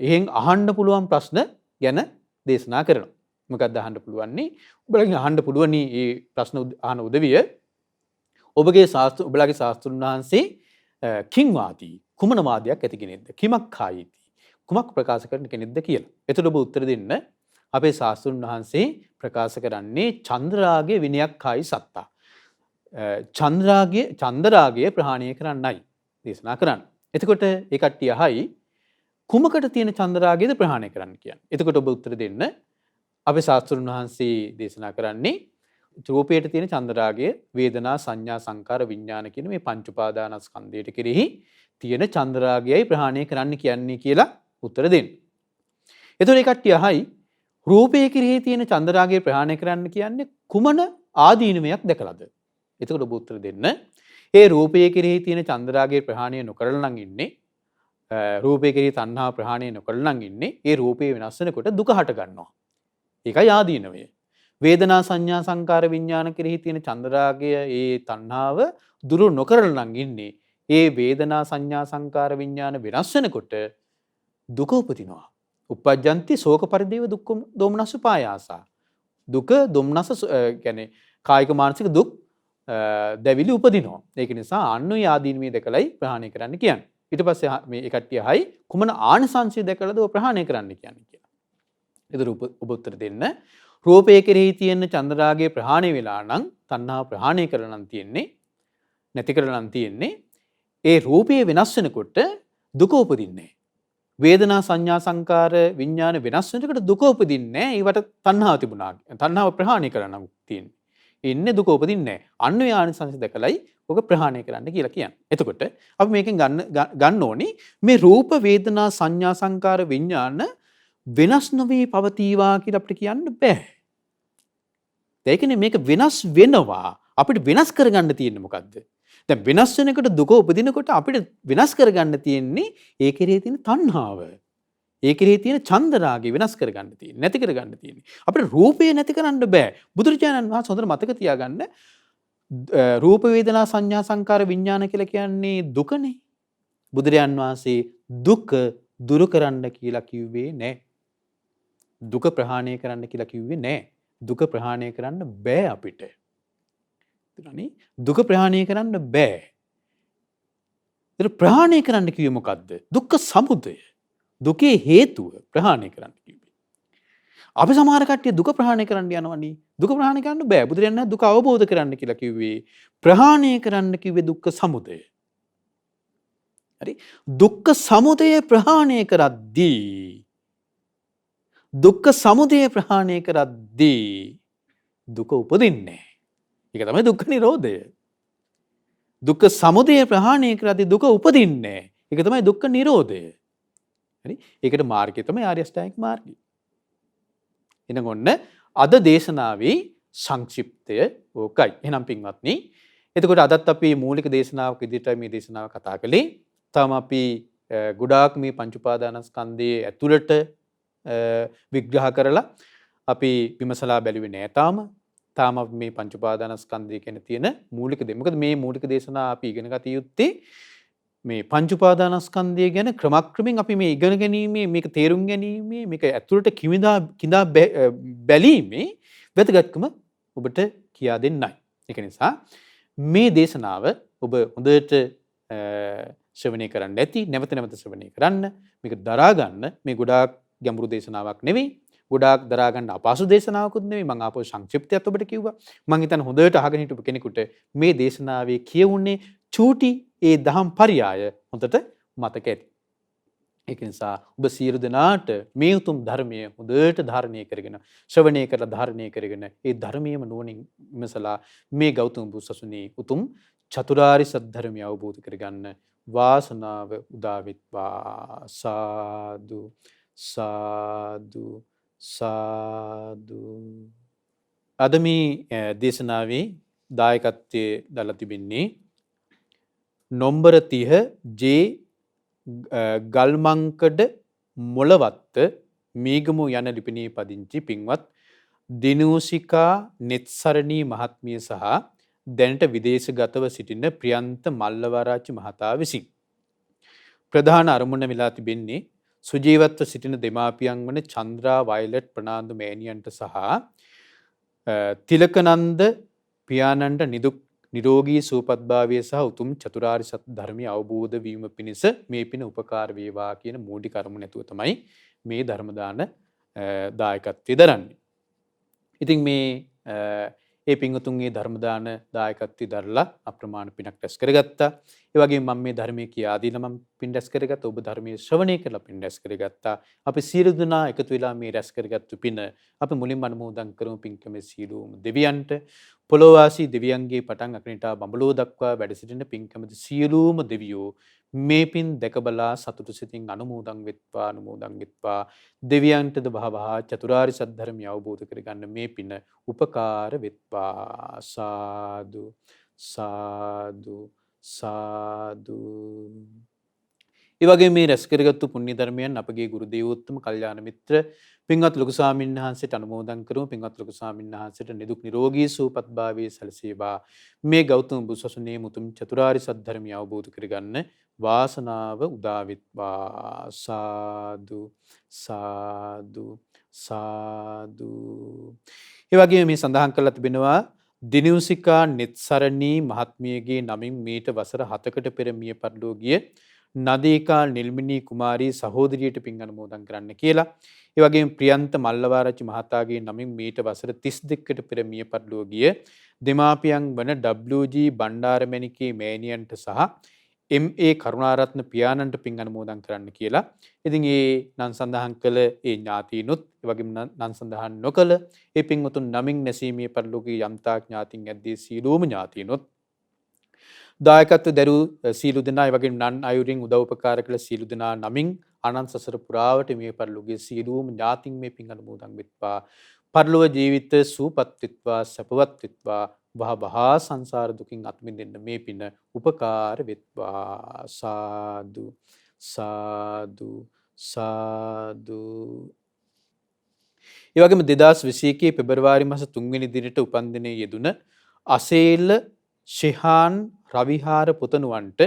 එහෙන් අහන්න පුළුවන් ප්‍රශ්න ගැන දේශනා කරනවා. මොකක්ද අහන්න පුළුවන්නේ? ඔබලගෙන් අහන්න පුළුවනි මේ ප්‍රශ්න අහන උදවිය ඔබලාගේ ශාස්ත්‍රුන් වහන්සේ කිං වාදී කුමන වාදයක් ඇති කෙනෙක්ද? කිමක් කායිති? කුමක් ප්‍රකාශ කරන කෙනෙක්ද කියලා. එතකොට ඔබ උත්තර දෙන්න අපේ ශාස්ත්‍රුන් වහන්සේ ප්‍රකාශ කරන්නේ චන්ද්‍රාගයේ විනයක් කායි සත්තා. චන්ද්‍රාගය ප්‍රහාණය කරන්නයි දේශනා කරන්නේ. එතකොට ඒ කට්ටිය අහයි කුමකට තියෙන චන්ද්‍රාගයද ප්‍රහාණය කරන්න කියන්නේ. එතකොට ඔබ උත්තර දෙන්න අපේ ශාස්ත්‍රුන් වහන්සේ දේශනා කරන්නේ රූපයට තියෙන චන්ද්‍රාගය වේදනා සංඥා සංකාර විඥාන කියන මේ පංච උපාදානස්කන්ධයට කෙරෙහි තියෙන චන්ද්‍රාගයයි ප්‍රහාණය කරන්න කියන්නේ කියලා උත්තර දෙන්න. එතකොට ඒ කට්ටිය අහයි රූපයේ කෙරෙහි තියෙන චන්ද්‍රාගය ප්‍රහාණය කරන්න කියන්නේ කුමන ආදීනමයක් දැකලාද? එතකොට ඔබ උත්තර දෙන්න ඒ රූපයේ කෙරෙහි තියෙන චන්ද්‍රාගය ප්‍රහාණය නොකරලා නම් ඉන්නේ රූපයේ කෙරෙහි තණ්හා ප්‍රහාණය නොකරලා නම් ඉන්නේ ඒ රූපේ වෙනස් වෙනකොට දුක හට ගන්නවා. ඒකයි ආදීනවය. වේදනා සංඥා සංකාර විඥාන කෙරෙහි තියෙන චන්ද්‍රාගය ඒ තණ්හාව දුරු නොකරලා නම් ඉන්නේ ඒ වේදනා සංඥා සංකාර විඥාන වෙනස් වෙනකොට දුක උපදිනවා. උපජ්ජන්ති ශෝක පරිදේව දුක්ඛ දෝමනස්ස පායාසා. දුක දුම්නස කියන්නේ කායික මානසික දුක් දැවිලි උපදිනවා. ඒක නිසා අන්නුයි ආදීන් මේ දැකලයි ප්‍රහාණය කරන්න කියන්නේ. ඊට පස්සේ මේ කට්ටිය හයි කුමන ආනිසංශය දැකලාද ඔය ප්‍රහාණය කරන්න කියන්නේ කියලා. ඒතර ඔබ උත්තර දෙන්න. රූපයේ කෙරෙහි තියෙන චන්ද්‍රාගයේ ප්‍රහාණය වෙලා නම් තණ්හාව ප්‍රහාණය කරලා නම් තියෙන්නේ නැති කරලා නම් තියෙන්නේ ඒ රූපයේ වෙනස් වෙනකොට දුක උපදින්නේ. වේදනා සංඥා සංකාර විඥාන වෙනස් වෙනකොට දුක උපදින්නේ නැහැ. ඒවට තණ්හාව තිබුණා. තණ්හාව ප්‍රහාණය කරන්න තියෙන්නේ. ඉන්නේ දුක උපදින්නේ නැහැ. අන්වේ ආනිසංස දැකලයි ඔක ප්‍රහාණය කරන්න කියලා කියන්නේ. එතකොට අපි මේකෙන් ගන්න ඕනි මේ රූප වේදනා සංඥා සංකාර විඥාන වෙනස් නොවි පවතිවා කියලා අපිට කියන්න බෑ. ඒ කියන්නේ මේක වෙනස් වෙනවා. අපිට වෙනස් කරගන්න තියෙන්නේ මොකද්ද? දැන් වෙනස් වෙනකොට දුක උපදිනකොට අපිට වෙනස් කරගන්න තියෙන්නේ ඒ කෙරෙහි තියෙන තණ්හාව. ඒ කෙරෙහි තියෙන චන්දරාගය වෙනස් කරගන්න තියෙන්නේ. නැති කරගන්න තියෙන්නේ. අපිට රූපය නැති කරන්න බෑ. බුදුරජාණන් වහන්සේ හොඳට මතක තියාගන්න රූප වේදනා සංඥා සංකාර විඥාන කියලා කියන්නේ දුකනේ. බුදුරජාණන් වහන්සේ දුක දුරු කරන්න කියලා කිව්වේ නෑ. දුක ප්‍රහාණය කරන්න කියලා කිව්වේ නෑ. දුක ප්‍රහාණය කරන්න බෑ අපිට. දුක ප්‍රහාණය කරන්න බෑ. ඒක ප්‍රහාණය කරන්න කිව්වේ මොකද්ද? දුක්ඛ සමුදය. දුකේ හේතුව ප්‍රහාණය කරන්න කිව්වේ. අපි සමහර කට්ටිය දුක ප්‍රහාණය කරන්න යනවනේ. දුක ප්‍රහාණය කරන්න බෑ. බුදුරජාණන් වහන්සේ දුක අවබෝධ කරන්න කියලා කිව්වේ. ප්‍රහාණය කරන්න කිව්වේ දුක්ඛ සමුදය. හරි? දුක්ඛ සමුදය ප්‍රහාණය කරද්දී දුක්ඛ සමුදය ප්‍රහාණය කරද්දී දුක උපදින්නේ. ඒක තමයි දුක්ඛ නිරෝධය. දුක්ඛ සමුදය ප්‍රහාණය කරද්දී දුක උපදින්නේ. ඒක තමයි දුක්ඛ නිරෝධය. හරි? ඒකට මාර්ගය තමයි ආර්ය අෂ්ටාංගික මාර්ගය. එහෙනම් ඔන්න අද දේශනාවේ සංක්ෂිප්තය ඕකයි. එහෙනම් පින්වත්නි, එතකොට අදත් අපි මූලික දේශනාවක් විදිහට මේ දේශනාව කතා කළේ. තාම අපි ගොඩාක් මේ පංච උපාදානස්කන්ධයේ ඇතුළට විග්‍රහ කරලා අපි විමසලා බැලුවේ නෑ තාම. තාම මේ පංච උපාදානස්කන්ධය කියන තියෙන මූලික දේ. මොකද මේ මූලික දේශනා අපි ඉගෙන ගත යුත්තේ මේ පංච උපාදානස්කන්ධය ගැන ක්‍රමක්‍රමයෙන් අපි මේ ඉගෙන ගැනීමේ මේක තේරුම් ගැනීමේ මේක ඇතුළට කිඳා බැලීමේ වැදගත්කම ඔබට කියා දෙන්නයි. ඒක නිසා මේ දේශනාව ඔබ හොඳට ශ්‍රවණය කරන්න ඇති. නැවත නැවත ශ්‍රවණය කරන්න. මේක දරා ගන්න. මේ ගොඩාක් ගැඹුරු දේශනාවක් නෙවෙයි. ගොඩාක් දරා ගන්න අපහසු දේශනාවකුත් නෙවෙයි. මම ආපහු සංක්ෂිප්තයක් ඔබට කිව්වා. මම හිතන්නේ හොඳට අහගෙන හිටපු කෙනෙකුට මේ දේශනාවේ කියවුනේ චූටි ඒ දහම් පරයය හොඳට මතක ඇති. ඒක නිසා ඔබ සියලු දෙනාට මේ උතුම් ධර්මය හොඳට ධාරණය කරගෙන ශ්‍රවණය කරලා ධාරණය කරගෙන ඒ ධර්මයේම නුවණින් විමසලා මේ ගෞතම බුදුසසුනේ උතුම් චතුරාර්ය සත්‍ය ධර්මය අවබෝධ කරගන්න වාසනාව උදා වෙත්වා. සාදු සාදු සාදු. අද මේ දේශනාවේ දායකත්වයේ දලා තිබෙන්නේ නොම්බර 30 ජේ ගල්මංකඩ මොළවත්ත මීගමු යන ලිපිණේ පදිංචි පින්වත් දිනූසිකා නෙත්සරණී මහත්මිය සහ දැනට විදේශගතව සිටින ප්‍රියන්ත මල්ලවආරච්චි මහතා විසින් ප්‍රධාන අරමුණ වෙලා තිබෙන්නේ සුජීවත්ව සිටින දෙමාපියන් වන චන්ද්‍රා වයලට් ප්‍රනාන්දු මෑණියන්ට සහ තිලකනන්ද පියාණන්ට නිදුක් නිරෝගී සුවපත්භාවය සහ උතුම් චතුරාර්ය සත්‍ය ධර්මය අවබෝධ වීම පිණිස මේ පින උපකාර වේවා කියන මූලික කරුණ නැතුව තමයි මේ ධර්ම දාන දායකත්වයේ දරන්නේ. ඉතින් මේ ඒ පින්වතුන්ගේ ධර්ම දාන දායකත්වයේ දරලා අප්‍රමාණ පිනක් රැස් කරගත්තා. ඒ වගේම මම මේ ධර්මයේ කියා දීලා මම පින් රැස් කරගත්තා. ඔබ ධර්මයේ ශ්‍රවණය කරලා පින් රැස් කරගත්තා. අපි සියලු දෙනා එකතු වෙලා මේ රැස් කරගත්තු පින අපි මුලින්ම අනුමෝදන් කරමු පින්කමේ සියලුම දෙවියන්ට. පොළොවාසී දෙවියන්ගේ පටන් අකනිටා බඹලෝ දක්වා වැඩ සිටින පින්කමේ සියලුම දෙවියෝ මේ පින් දැකබලා සතුටු සිතින් අනුමෝදන් වෙත්වා දෙවියන්ටද භවහා චතුරාර්ය සත්‍ය ධර්මය අවබෝධ කරගන්න මේ පින උපකාර වෙත්වා. සාදු සාදු සාදු. ඒ වගේ මේ රැස් කරගත්තු පුණ්‍ය ධර්මයන් අපගේ ගුරු දේවෝත්තම කල්යාණ මිත්‍ර පින්වත් ලොකු ස්වාමීන් වහන්සේට අනුමෝදන් කරමු. පින්වත් ලොකු ස්වාමීන් වහන්සේට නිදුක් නිරෝගී සුවපත් භාවයේ සැලසේවා. මේ ගෞතම බුදුසසුනේ මුතුන් චතුරාර්ය සත්‍ය ධර්මය අවබෝධ කරගන්න වාසනාව උදා වෙත්වා. සාදු සාදු සාදු. ඒ වගේම මේ සඳහන් කරලා තිබෙනවා දිනුසිකා නිත්සරණී මහත්මියගේ නමින් මීට වසර 7කට පෙර මිය පරලෝ ගිය නදීකා නිල්මිනී කුමාරී සහෝදරියට පින් අනුමෝදන් කරන්න කියලා. ඒ වගේම ප්‍රියන්ත මල්ලවාරච්චි මහතාගේ නමින් මීට වසර 32කට පෙර මිය පරලෝ ගිය දෙමාපියන් වන WG බණ්ඩාරමැණිකේ මෑණියන්ට සහ MA කරුණාරත්න පියාණන්ට පින් අනුමෝදන් කරන්න කියලා. ඉතින් ඒ නම් සඳහන් කළ ඒ ඥාතීනුත් ඒ වගේම නම් සඳහන් නොකළ ඒ පින්වතුන් නමින් නැසීමේ පරිලෝකීය යම්තා ඥාතින් ඇද්දී සීලෝම ඥාතීනුත් දායකත්ව දරූ සීලු දෙනා ඒ වගේම නන් අයුරින් උදව් උපකාර කළ සීලු දෙනා නමින් අනන්ත සසර පුරාවට මේ පරිලෝකීය සීලෝම ඥාතින් මේ පින් අනුමෝදන් වෙත්වා. පරිලෝක ජීවිත සූපත් වෙත්වා සපවත් වෙත්වා. වහා සංසාර දුකින් අත් මිදෙන්න මේ පින උපකාර වෙත්වා. සාදු සාදු සාදු. ඒ වගේම 2021 පෙබරවාරි මාස 3 වෙනි දිනට උපන්දිනයේ යෙදුන අසේල ශිහාන් රවිහාර පුතණුවන්ට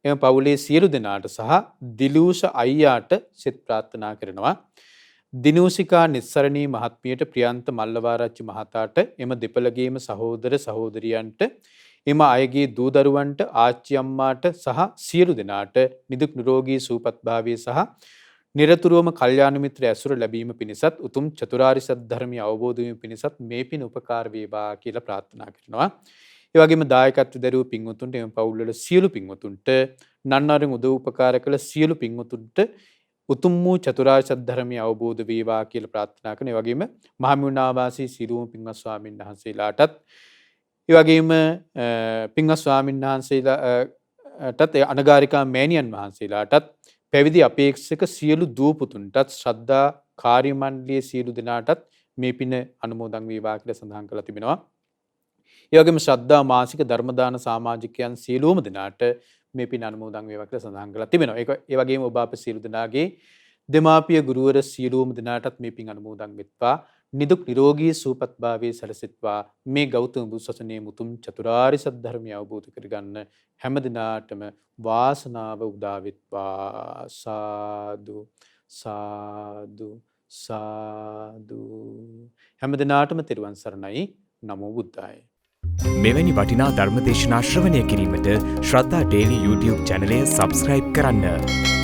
එම පවුලේ සියලු දෙනාට සහ දිලූෂ අයියාට සෙත් ප්‍රාර්ථනා කරනවා. දිනූසිකා නිස්සරණී මහත්මියට ප්‍රියන්ත මල්ලවාරච්චි මහතාට එම දෙපළගේම සහෝදර සහෝදරියන්ට එම අයගේ දූ දරුවන්ට ආච්චි අම්මාට සහ සියලු දෙනාට නිදුක් නිරෝගී සුවපත් භාවය සහ නිරතුරුවම කල්යාණ මිත්‍ර ඇසුර ලැබීම පිණිසත් උතුම් චතුරාර්ය සත්‍ය ධර්මය අවබෝධ වීම පිණිසත් මේ පින උපකාර වේවා කියලා ප්‍රාර්ථනා කරනවා. ඒ වගේම දායකත්ව දරූ පින්වතුන්ට එම පවුල්වල සියලු පින්වතුන්ට නන්නරින් උදව් උපකාර කළ සියලු පින්වතුන්ට උතුම් වූ චතුරාර්ය සත්‍ය ධර්මය අවබෝධ වේවා කියලා ප්‍රාර්ථනා කරන. ඒ වගේම මහමෙවුනා වාසී සිළුම පින්වත් ස්වාමීන් වහන්සේලාටත් ඒ වගේම පින්වත් ස්වාමීන් වහන්සේලාටත් අනගාരികා මෑණියන් වහන්සේලාටත් පැවිදි අපේක්ෂක සියලු දූ පුතුන්ටත් ශ්‍රද්ධා කාර්ය මණ්ඩලයේ සියලු දෙනාටත් මේ පින අනුමෝදන් වේවා කියලා සඳහන් කරලා තිබෙනවා. ඒ වගේම ශ්‍රද්ධා මාසික ධර්ම දාන සමාජිකයන් සියලුම දෙනාට මේ පින අනුමෝදන් වේවා කියලා සඳහන් කරලා තිබෙනවා. ඒ වගේම ඔබ අප සියලු දෙනාගේ දෙමාපිය ගුරුවර සියලුම දෙනාටත් මේ පින් අනුමෝදන් වෙත්වා. නිදුක් නිරෝගී සුවපත් භාවයේ සැලසෙත්වා. මේ ගෞතම බුදු සසුනේ මුතුන් චතුරාර්ය සත්‍ය ධර්මය අවබෝධ කරගන්න හැම දිනාටම වාසනාව උදා වෙත්වා. සාදු සාදු සාදු. හැම දිනාටම තෙරුවන් සරණයි. නමෝ බුද්ධාය. මෙවැනි වටිනා ධර්මදේශනා ශ්‍රවණය කිරීමට ශ්‍රද්ධා ඩේලි YouTube චැනලය සබස්ක්‍රයිබ් කරන්න.